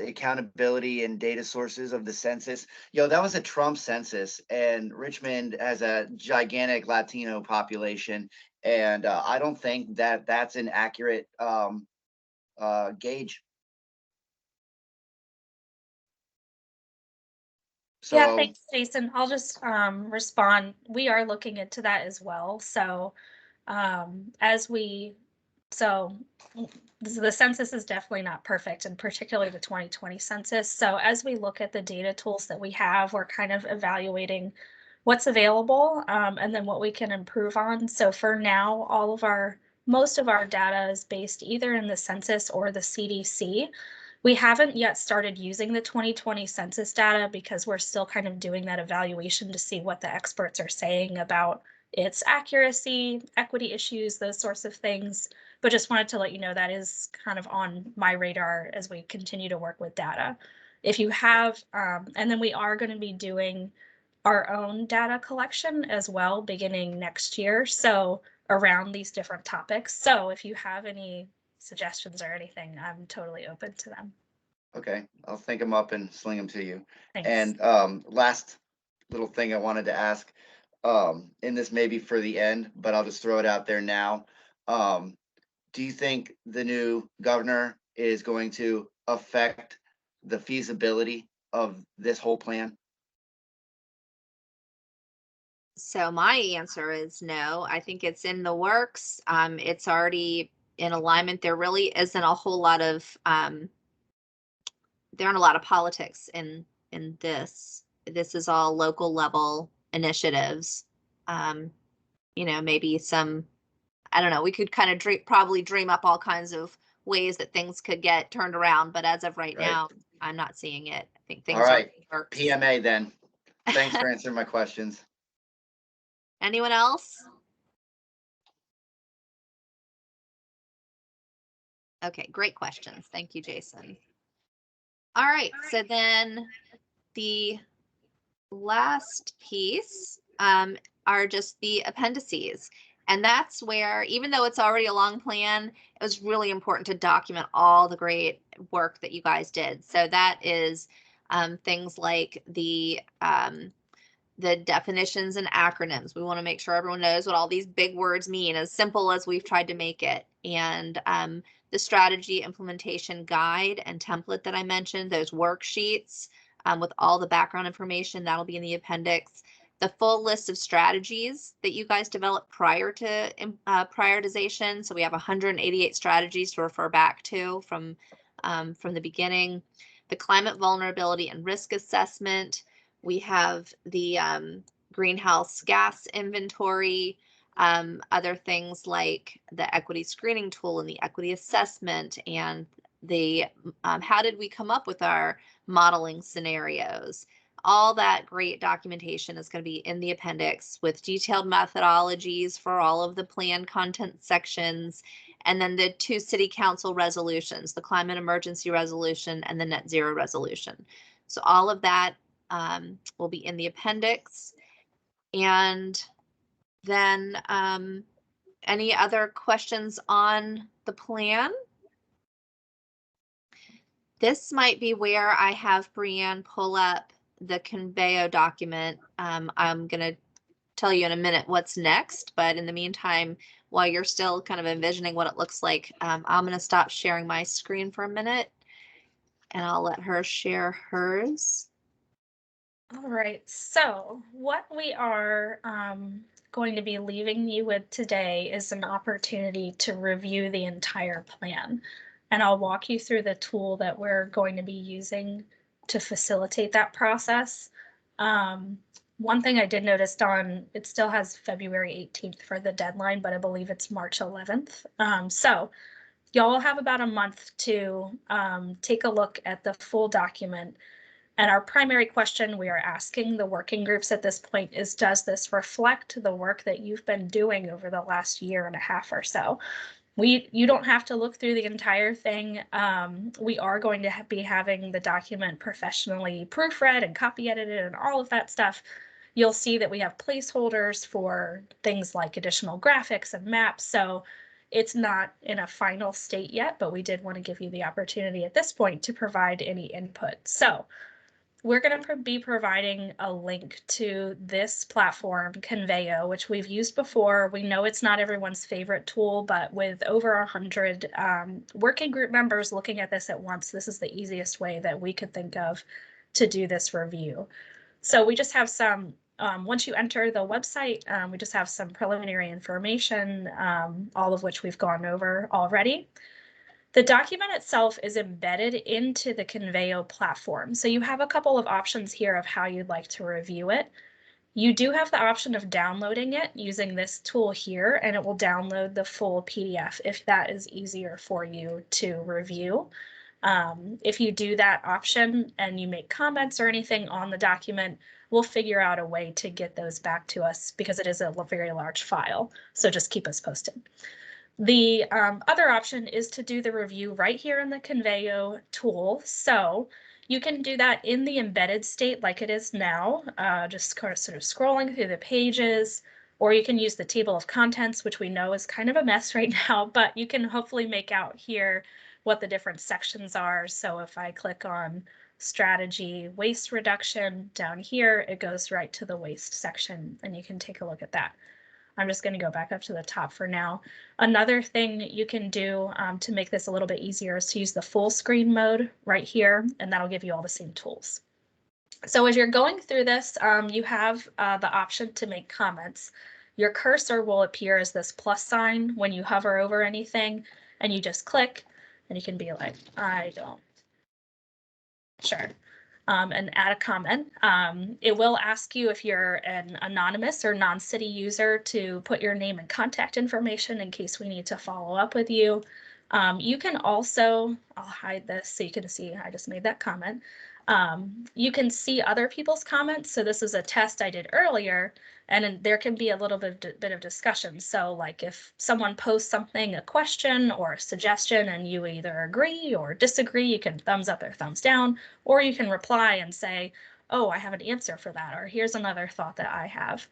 Accountability and data sources of the census. That was a Trump census, and Richmond has a gigantic Latino population, and I don't think that that's an accurate gauge. So, yeah, thanks, Jason. I'll just respond. We are looking into that as well. So the census is definitely not perfect, and particularly the 2020 census. So as we look at the data tools that we have, we're kind of evaluating what's available and then what we can improve on. So for now, most of our data is based either in the census or the CDC. We haven't yet started using the 2020 census data because we're still kind of doing that evaluation to see what the experts are saying about its accuracy, equity issues, those sorts of things. But just wanted to let you know that is kind of on my radar as we continue to work with data. If you have, and then we are going to be doing our own data collection as well beginning next year. So around these different topics. So if you have any suggestions or anything, I'm totally open to them. Okay, I'll think them up and sling them to you. Thanks. And last little thing I wanted to ask, and this may be for the end, but I'll just throw it out there now. Do you think the new governor is going to affect the feasibility of this whole plan? So my answer is no. I think it's in the works. It's already in alignment. There really isn't a whole lot of there aren't a lot of politics in this. This is all local level initiatives. You know, maybe some, I don't know, we could kind of probably dream up all kinds of ways that things could get turned around, but as of right now, I'm not seeing it. I think things All right, are in the works. PMA then. Thanks for answering my questions. Anyone else? Okay, great questions. Thank you, Jason. All right, so then the last piece are just the appendices. And that's where, even though it's already a long plan, it was really important to document all the great work that you guys did. So that is things like the definitions and acronyms. We want to make sure everyone knows what all these big words mean, as simple as we've tried to make it. And the strategy implementation guide and template that I mentioned, those worksheets with all the background information, that'll be in the appendix. The full list of strategies that you guys developed prior to prioritization. So we have 188 strategies to refer back to from the beginning. The climate vulnerability and risk assessment. We have the greenhouse gas inventory, other things like the equity screening tool and the equity assessment, and the how did we come up with our modeling scenarios. All that great documentation is going to be in the appendix with detailed methodologies for all of the plan content sections, and then the 2 city council resolutions, the climate emergency resolution and the net zero resolution. So all of that will be in the appendix. And then any other questions on the plan? This might be where I have Brianne pull up the Conveo document. I'm going to tell you in a minute what's next, but in the meantime, while you're still kind of envisioning what it looks like, I'm going to stop sharing my screen for a minute and I'll let her share hers. All right, so what we are going to be leaving you with today is an opportunity to review the entire plan. And I'll walk you through the tool that we're going to be using to facilitate that process. One thing I did notice, Dawn, it still has February 18th for the deadline, but I believe it's March 11th. So y'all have about a month to take a look at the full document. And our primary question we are asking the working groups at this point is, does this reflect the work that you've been doing over the last year and a half or so? You don't have to look through the entire thing. We are going to be having the document professionally proofread and copy edited and all of that stuff. You'll see that we have placeholders for things like additional graphics and maps. So it's not in a final state yet, but we did want to give you the opportunity at this point to provide any input. So we're going to be providing a link to this platform, Conveo, which we've used before. We know it's not everyone's favorite tool, but with over 100 working group members looking at this at once, this is the easiest way that we could think of to do this review. So we just have some, once you enter the website, we just have some preliminary information, all of which we've gone over already. The document itself is embedded into the Conveo platform. So you have a couple of options here of how you'd like to review it. You do have the option of downloading it using this tool here, and it will download the full PDF if that is easier for you to review. If you do that option and you make comments or anything on the document, we'll figure out a way to get those back to us because it is a very large file. So just keep us posted. The other option is to do the review right here in the Conveo tool. So You can do that in the embedded state like it is now, just kind of sort of scrolling through the pages, or you can use the table of contents, which we know is kind of a mess right now, but you can hopefully make out here what the different sections are. So if I click on strategy waste reduction down here, it goes right to the waste section, and you can take a look at that. I'm just going to go back up to the top for now. Another thing you can do to make this a little bit easier is to use the full screen mode right here, and that'll give you all the same tools. So as you're going through this, you have the option to make comments. Your cursor will appear as this plus sign when you hover over anything, and you just click, and you can be like, I don't. Sure. And add a comment. It will ask you if you're an anonymous or non-city user to put your name and contact information in case we need to follow up with you. You can also, I'll hide this so you can see I just made that comment. You can see other people's comments. So this is a test I did earlier, and there can be a little bit of discussion. So like if someone posts something, a question or a suggestion, and you either agree or disagree, you can thumbs up or thumbs down, or you can reply and say, oh, I have an answer for that, or here's another thought that I have.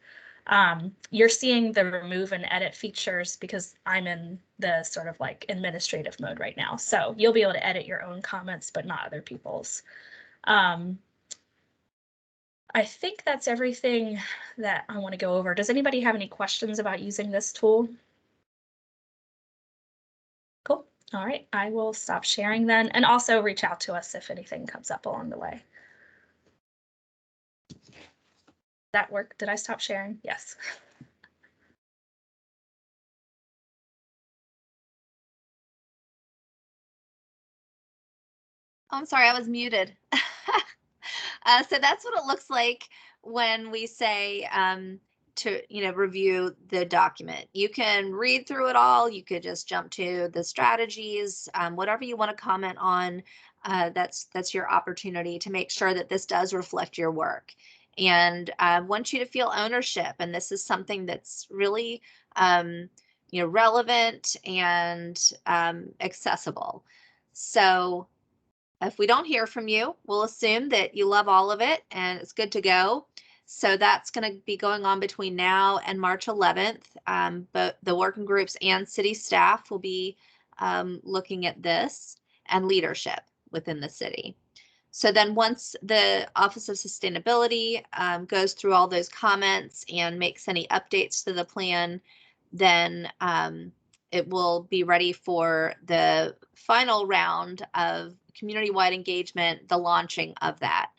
You're seeing the remove and edit features because I'm in the sort of like administrative mode right now. So you'll be able to edit your own comments, but not other people's. I think that's everything that I want to go over. Does anybody have any questions about using this tool? Cool. All right, I will stop sharing then, and also reach out to us if anything comes up along the way. That work? Did I stop sharing? Yes. Oh, I'm sorry, I was muted. So that's what it looks like when we say to review the document. You can read through it all. You could just jump to the strategies, whatever you want to comment on. That's your opportunity to make sure that this does reflect your work. And I want you to feel ownership. And this is something that's really relevant and accessible. So if we don't hear from you, we'll assume that you love all of it and it's good to go. So that's going to be going on between now and March 11th. But the working groups and city staff will be looking at this and leadership within the city. So then once the Office of Sustainability goes through all those comments and makes any updates to the plan, then it will be ready for the final round of community-wide engagement, the launching of that.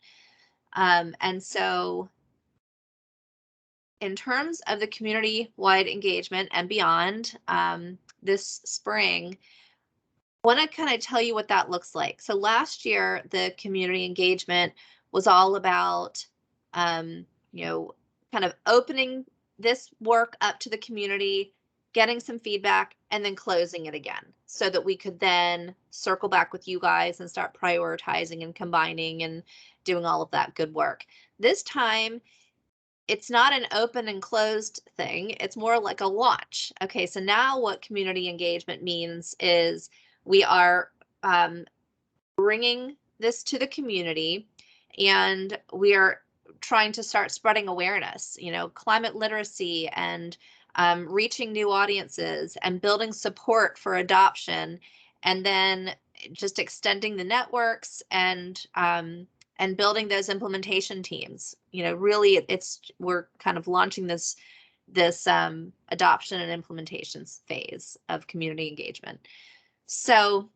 And so in terms of the community-wide engagement and beyond this spring, I want to kind of tell you what that looks like. So last year, the community engagement was all about, kind of opening this work up to the community, getting some feedback, and then closing it again so that we could then circle back with you guys and start prioritizing and combining and doing all of that good work. This time, it's not an open and closed thing. It's more like a launch. Okay, so now what community engagement means is we are bringing this to the community, and we are trying to start spreading awareness, climate literacy and reaching new audiences and building support for adoption, and then just extending the networks and building those implementation teams. Really, we're kind of launching this adoption and implementations phase of community engagement. So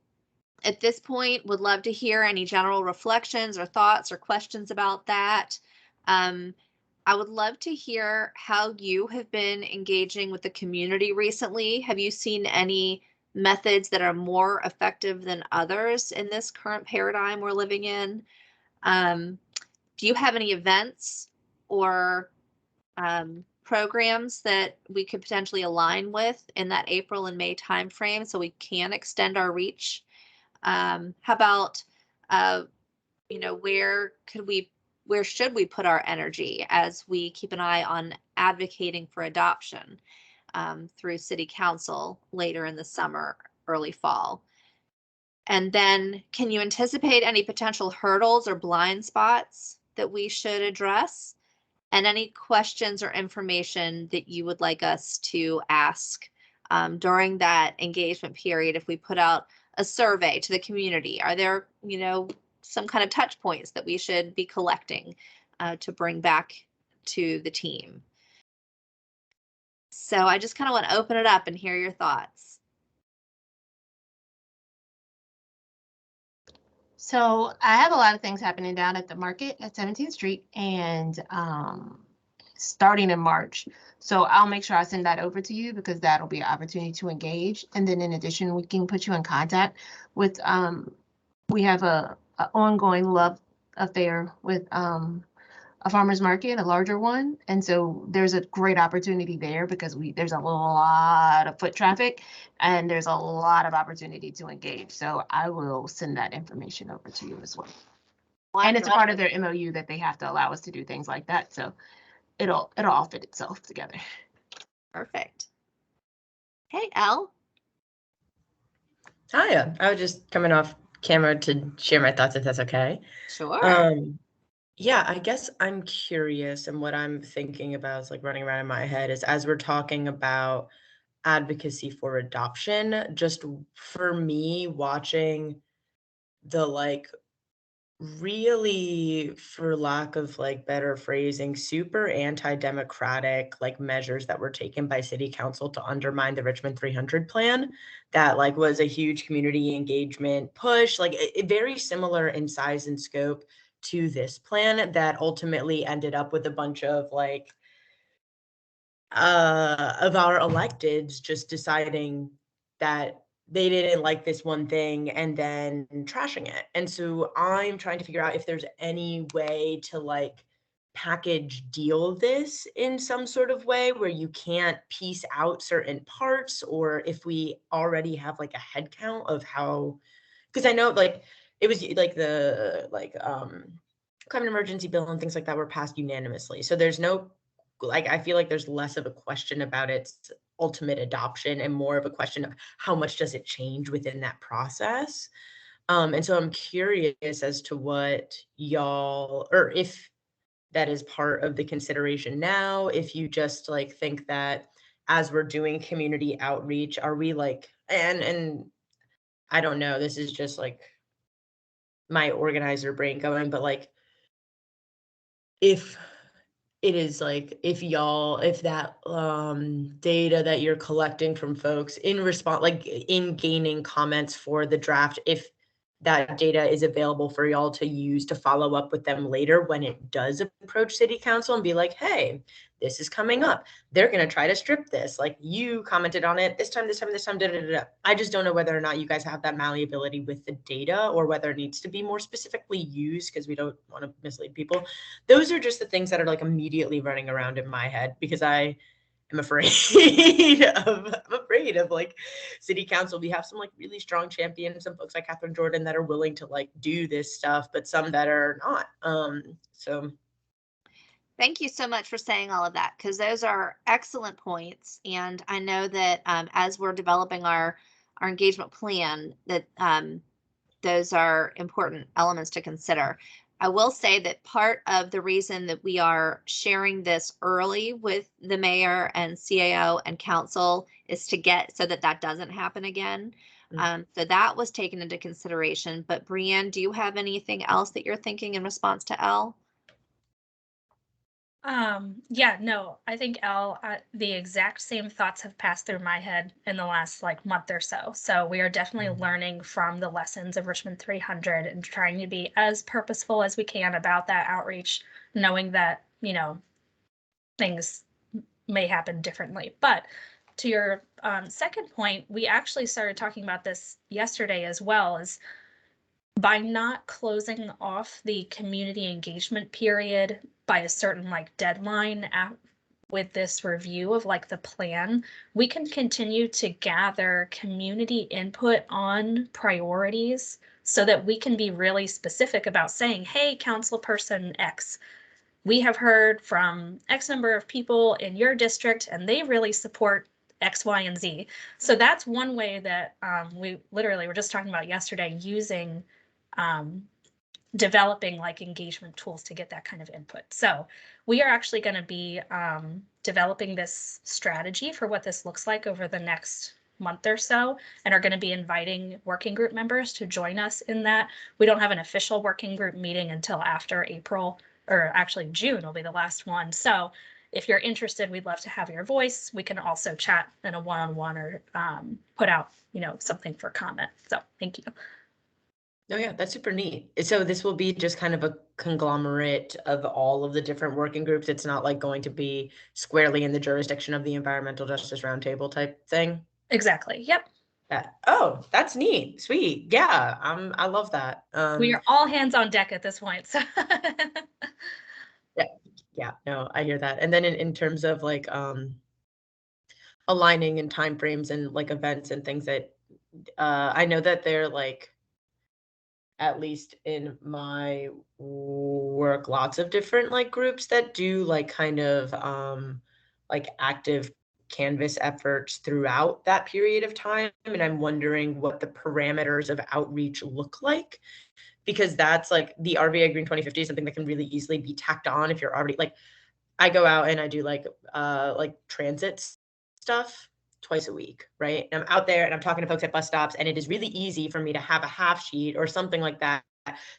at this point, would love to hear any general reflections or thoughts or questions about that. I would love to hear how you have been engaging with the community recently. Have you seen any methods that are more effective than others in this current paradigm we're living in? Do you have any events or programs that we could potentially align with in that April and May timeframe so we can extend our reach? How about, where should we put our energy as we keep an eye on advocating for adoption through City Council later in the summer, early fall? And then can you anticipate any potential hurdles or blind spots that we should address? And any questions or information that you would like us to ask during that engagement period if we put out a survey to the community? Are there, some kind of touch points that we should be collecting to bring back to the team? So I just kind of want to open it up and hear your thoughts. So I have a lot of things happening down at the market at 17th Street and starting in March. So I'll make sure I send that over to you because that'll be an opportunity to engage. And then in addition, we can put you in contact with, we have a ongoing love affair with a farmer's market, a larger one. And so there's a great opportunity there because there's a lot of foot traffic and there's a lot of opportunity to engage. So I will send that information over to you as well. And it's a part of their MOU that they have to allow us to do things like that. So it'll all fit itself together. Perfect. Hey, Elle. Hiya. I was just coming off camera to share my thoughts if that's okay. Sure. Yeah, I guess I'm curious, and what I'm thinking about is like running around in my head is as we're talking about advocacy for adoption, just for me watching the like really, for lack of like better phrasing, super anti-democratic like measures that were taken by city council to undermine the Richmond 300 plan that like was a huge community engagement push, like very similar in size and scope to this plan that ultimately ended up with a bunch of like of our electeds just deciding that they didn't like this one thing and then trashing it. And so I'm trying to figure out if there's any way to like package deal this in some sort of way where you can't piece out certain parts, or if we already have like a head count of how, because I know like it was like the climate emergency bill and things like that were passed unanimously. So there's no, like, I feel like there's less of a question about its ultimate adoption and more of a question of how much does it change within that process. And so I'm curious as to what y'all, or if that is part of the consideration now, if you just like think that as we're doing community outreach, are we like, and I don't know, this is just like my organizer brain going, but like, if it is like, if that data that you're collecting from folks in response, like in gaining comments for the draft, if that data is available for y'all to use to follow up with them later when it does approach city council and be like, hey, this is coming up. They're going to try to strip this. Like you commented on it this time, da, da, da, da. I just don't know whether or not you guys have that malleability with the data or whether it needs to be more specifically used because we don't want to mislead people. Those are just the things that are like immediately running around in my head because I'm afraid of like city council. We have some like really strong champions, some folks like Catherine Jordan that are willing to like do this stuff, but some that are not. So thank you so much for saying all of that, because those are excellent points. And I know that as we're developing our engagement plan, that those are important elements to consider. I will say that part of the reason that we are sharing this early with the mayor and CAO and council is to get so that that doesn't happen again. So that was taken into consideration. But Brianne, do you have anything else that you're thinking in response to Elle? Yeah, no, I think the exact same thoughts have passed through my head in the last like month or so. So we are definitely learning from the lessons of Richmond 300 and trying to be as purposeful as we can about that outreach, knowing that, things may happen differently. But to your second point, we actually started talking about this yesterday as well, as by not closing off the community engagement period by a certain like deadline with this review of like the plan, we can continue to gather community input on priorities so that we can be really specific about saying, hey, councilperson X, we have heard from X number of people in your district and they really support X, Y, and Z. So that's one way that we literally were just talking about yesterday, using developing like engagement tools to get that kind of input. So we are actually going to be developing this strategy for what this looks like over the next month or so, and are going to be inviting working group members to join us in that. We don't have an official working group meeting until after April, or actually June will be the last one. So if you're interested, we'd love to have your voice. We can also chat in a one-on-one or put out, something for comment. So thank you. Oh yeah, that's super neat. So this will be just kind of a conglomerate of all of the different working groups. It's not like going to be squarely in the jurisdiction of the Environmental Justice Roundtable type thing. Exactly. Yep. Oh, that's neat. Sweet. Yeah. I love that. We are all hands on deck at this point. So yeah, no, I hear that. And then in terms of like aligning and timeframes and like events and things that I know that they're like, at least in my work, lots of different like groups that do like kind of like active canvas efforts throughout that period of time. And I'm wondering what the parameters of outreach look like, because that's like the RVAgreen 2050 is something that can really easily be tacked on if you're already like, I go out and I do like transit stuff twice a week, right? And I'm out there and I'm talking to folks at bus stops, and it is really easy for me to have a half sheet or something like that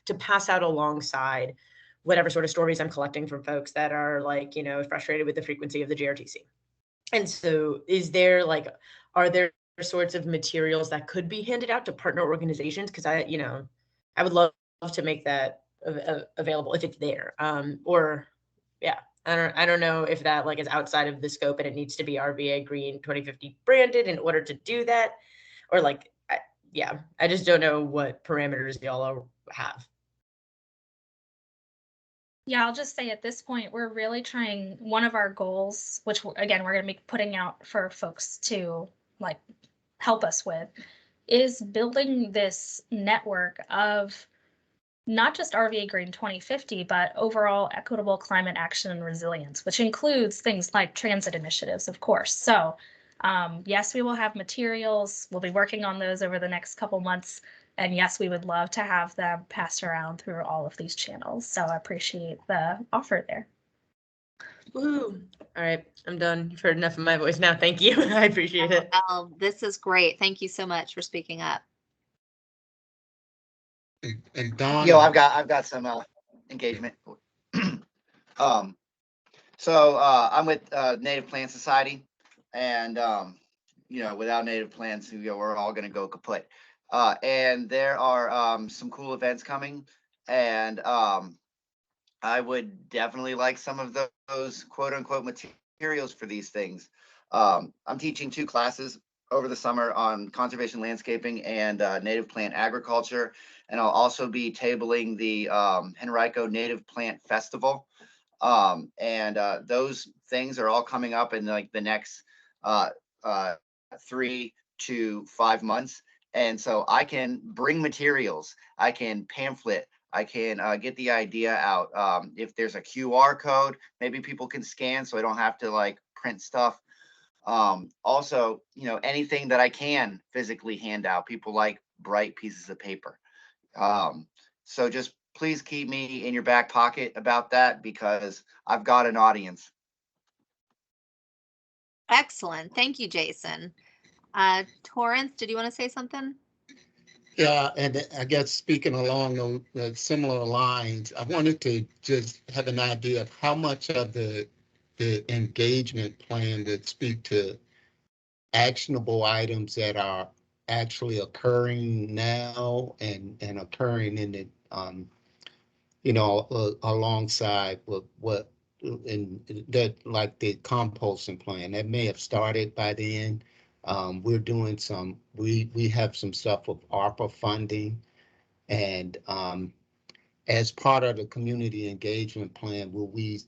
to pass out alongside whatever sort of stories I'm collecting from folks that are like, frustrated with the frequency of the JRTC. And so are there sorts of materials that could be handed out to partner organizations? Because I would love to make that available if it's there. I don't know if that like is outside of the scope and it needs to be RVAgreen 2050 branded in order to do that, or like, I just don't know what parameters y'all have. yeah, I'll just say at this point, we're really trying, one of our goals, which again, we're going to be putting out for folks to like help us with, is building this network of not just RVAgreen 2050, but overall equitable climate action and resilience, which includes things like transit initiatives, of course. So yes, we will have materials. We'll be working on those over the next couple months. And yes, we would love to have them passed around through all of these channels. So I appreciate the offer there. Woo. All right, I'm done. You've heard enough of my voice now. Thank you. I appreciate it. Oh, this is great. Thank you so much for speaking up. And Don. Yo, I've got some engagement. So I'm with Native Plant Society, and without native plants, we're all gonna go kaput. And there are some cool events coming, and I would definitely like some of those quote unquote materials for these things. I'm teaching 2 classes over the summer on conservation landscaping and native plant agriculture. And I'll also be tabling the Henrico Native Plant Festival. And those things are all coming up in like the next 3 to 5 months. And so I can bring materials, I can pamphlet, I can get the idea out. If there's a QR code, maybe people can scan so I don't have to like print stuff. Also, anything that I can physically hand out. People like bright pieces of paper. So just please keep me in your back pocket about that, because I've got an audience. Excellent. Thank you, Jason. Torrance, did you want to say something? Yeah, and I guess speaking along the similar lines, I wanted to just have an idea of how much of the engagement plan would speak to actionable items that are actually occurring now and occurring in the alongside with what in that, like the composting plan that may have started by then. We're doing we have some stuff with ARPA funding, and as part of the community engagement plan, will we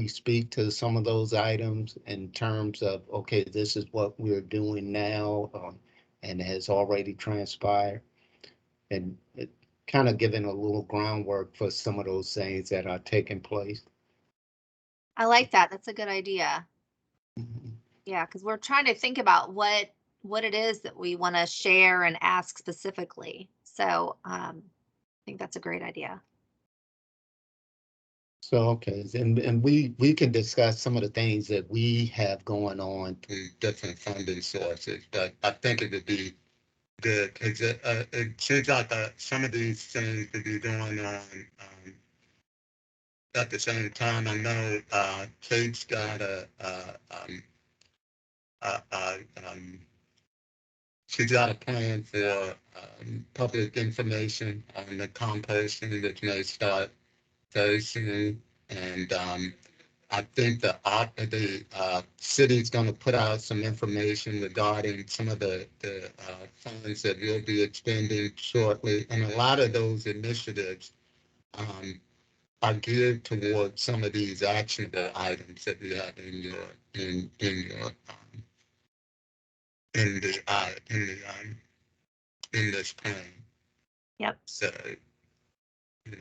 speak to some of those items in terms of, okay, this is what we're doing now, and has already transpired, and it kind of giving a little groundwork for some of those things that are taking place. I like that. That's a good idea. Mhm. Yeah, because we're trying to think about what it is that we want to share and ask specifically. So I think that's a great idea. So, okay, and we can discuss some of the things that we have going on through different funding sources, but I think it would be good because it seems like some of these things to be going on at the same time. I know Kate's got a, a she's got a plan for public information on the composting that may start very soon, and I think the city's going to put out some information regarding some of the funds that we'll be expending shortly, and a lot of those initiatives are geared towards some of these actionable items that we have in your in this plan. Yep. So, you know,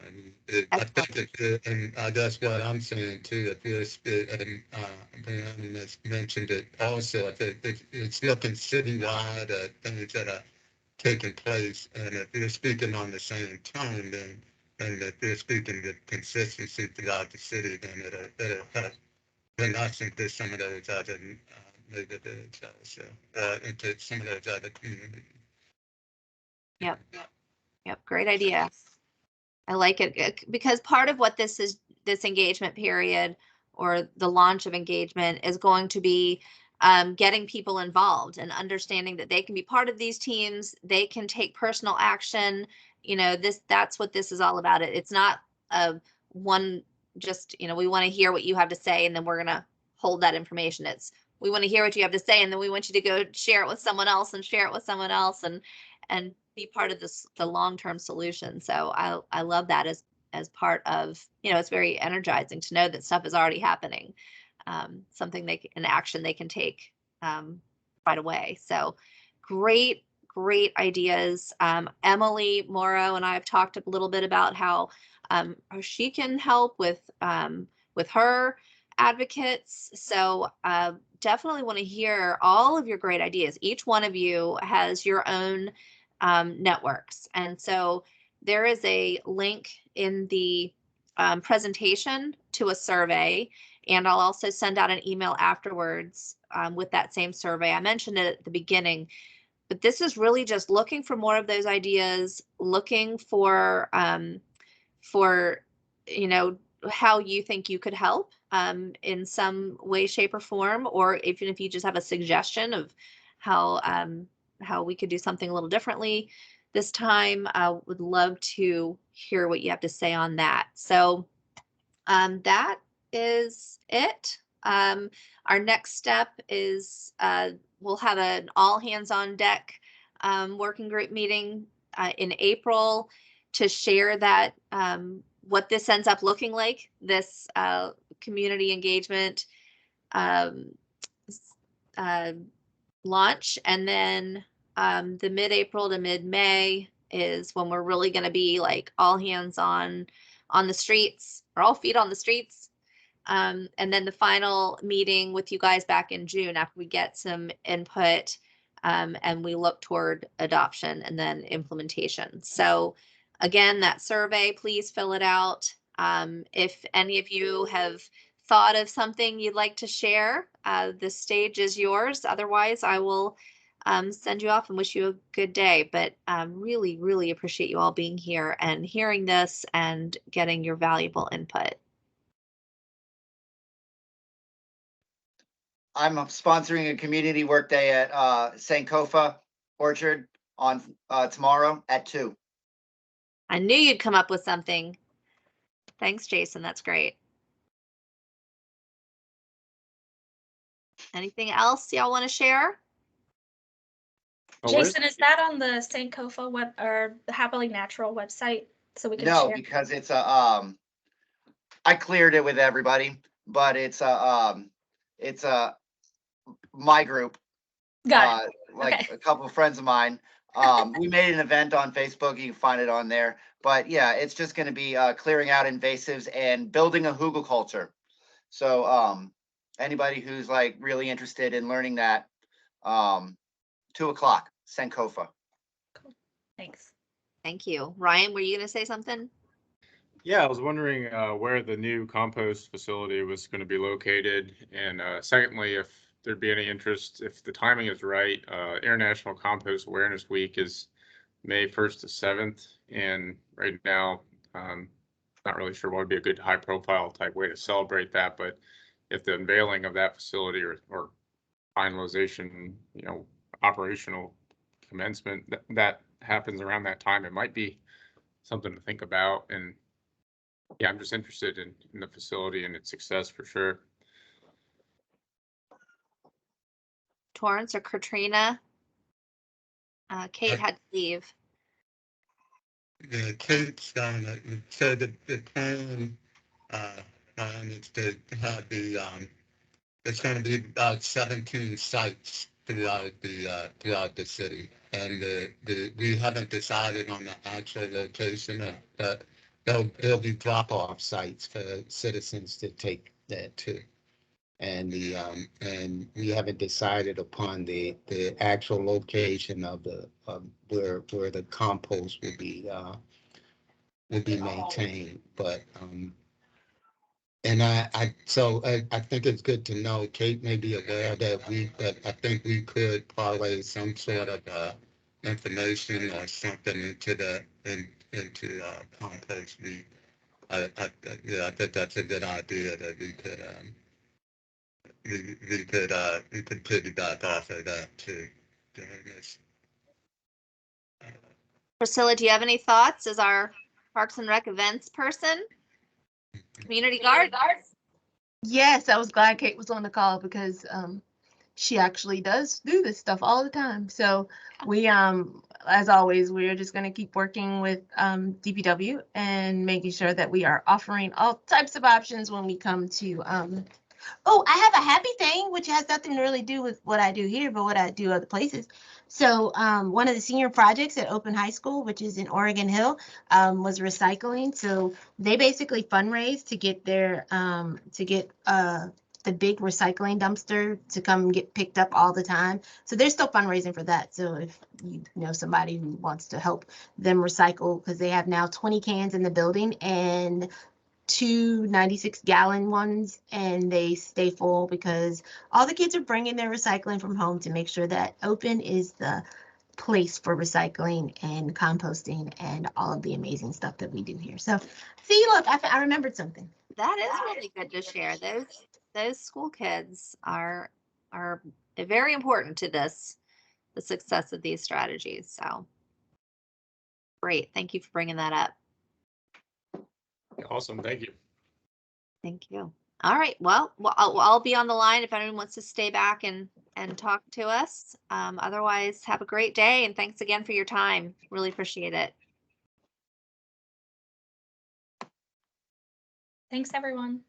I think and I guess what I'm saying too, if you're, and Brianna has mentioned it also, if it's looking citywide at things that are taking place, and if you're speaking on the same tone, then and if you're speaking with consistency throughout the city, then it'll help bring us into some of those other neighborhoods also, into some of those other communities. Yep. Yep. Great idea. I like it because part of what this engagement period or the launch of engagement is going to be getting people involved and understanding that they can be part of these teams. They can take personal action. You know, that's what this is all about. It's not one just, you know, we want to hear what you have to say and then we're going to hold that information. We want to hear what you have to say and then we want you to go share it with someone else and share it with someone else and be part of the long-term solution. So I love that as part of, you know, it's very energizing to know that stuff is already happening. Something an action they can take right away. So great ideas. Emily Morrow and I have talked a little bit about how she can help with her advocates. So definitely want to hear all of your great ideas. Each one of you has your own networks. And so there is a link in the presentation to a survey, and I'll also send out an email afterwards with that same survey. I mentioned it at the beginning, but this is really just looking for more of those ideas, looking for you know, how you think you could help in some way, shape, or form, or even if you just have a suggestion of how we could do something a little differently this time. I would love to hear what you have to say on that. So that is it. Our next step is we'll have an all hands on deck working group meeting in April to share that what this ends up looking like, this community engagement launch. And then the mid-April to mid-May is when we're really going to be like all hands on the streets, or all feet on the streets. And then the final meeting with you guys back in June after we get some input and we look toward adoption and then implementation. So again, that survey, please fill it out. If any of you have thought of something you'd like to share, the stage is yours. Otherwise, I will send you off and wish you a good day. But really, really appreciate you all being here and hearing this and getting your valuable input. I'm sponsoring a community workday at Sankofa Orchard on tomorrow at 2. I knew you'd come up with something. Thanks, Jason. That's great. Anything else y'all want to share? Jason, is that on the Sankofa web or the Happily Natural website so we can No, share? because it's a I cleared it with everybody, but it's my group. Got it. Like Okay. a couple of friends of mine. We made an event on Facebook. You can find it on there. But yeah, it's just going to be clearing out invasives and building a hugelkultur. So anybody who's like really interested in learning that, 2 o'clock, Sankofa. Thanks. Thank you. Ryan, were you going to say something? Yeah, I was wondering where the new compost facility was going to be located. And secondly, if there'd be any interest, if the timing is right, International Compost Awareness Week is May 1st to 7th. And right now, not really sure what would be a good high profile type way to celebrate that. But if the unveiling of that facility or finalization, operational commencement, that happens around that time, it might be something to think about. And yeah, I'm just interested in the facility and its success for sure. Torrance or Katrina? Kate had to leave. The Kate's gonna, so the plan, is to have it's gonna be about 17 sites throughout the city. And we haven't decided on the actual location of, there'll be drop-off sites for citizens to take that too. And and we haven't decided upon the actual location of where the compost will be maintained. But and I think it's good to know Kate may be aware that I think we could parlay some sort of information or something into compost. Yeah, I think that's a good idea that we could piggyback off of that too during this. Priscilla, do you have any thoughts as our Parks and Rec events person? Community guard? Yes, I was glad Kate was on the call because she actually does do this stuff all the time. So we as always, we are just going to keep working with DPW and making sure that we are offering all types of options when we come to oh, I have a happy thing, which has nothing to really do with what I do here, but what I do other places. So one of the senior projects at Open High School, which is in Oregon Hill, was recycling. So they basically fundraised to get their the big recycling dumpster to come get picked up all the time. So they're still fundraising for that. So if you know somebody who wants to help them recycle, because they have now 20 cans in the building and 2 96-gallon ones, and they stay full because all the kids are bringing their recycling from home to make sure that Open is the place for recycling and composting and all of the amazing stuff that we do here. So see, look, I remembered something. That is really good to share. Those school kids are very important to the success of these strategies. So great. Thank you for bringing that up. Awesome. Thank you. Thank you. All right. Well, I'll be on the line if anyone wants to stay back and talk to us. Otherwise, have a great day and thanks again for your time. Really appreciate it. Thanks, everyone.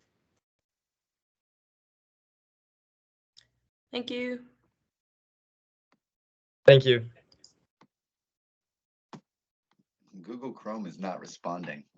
Thank you. Thank you. Google Chrome is not responding.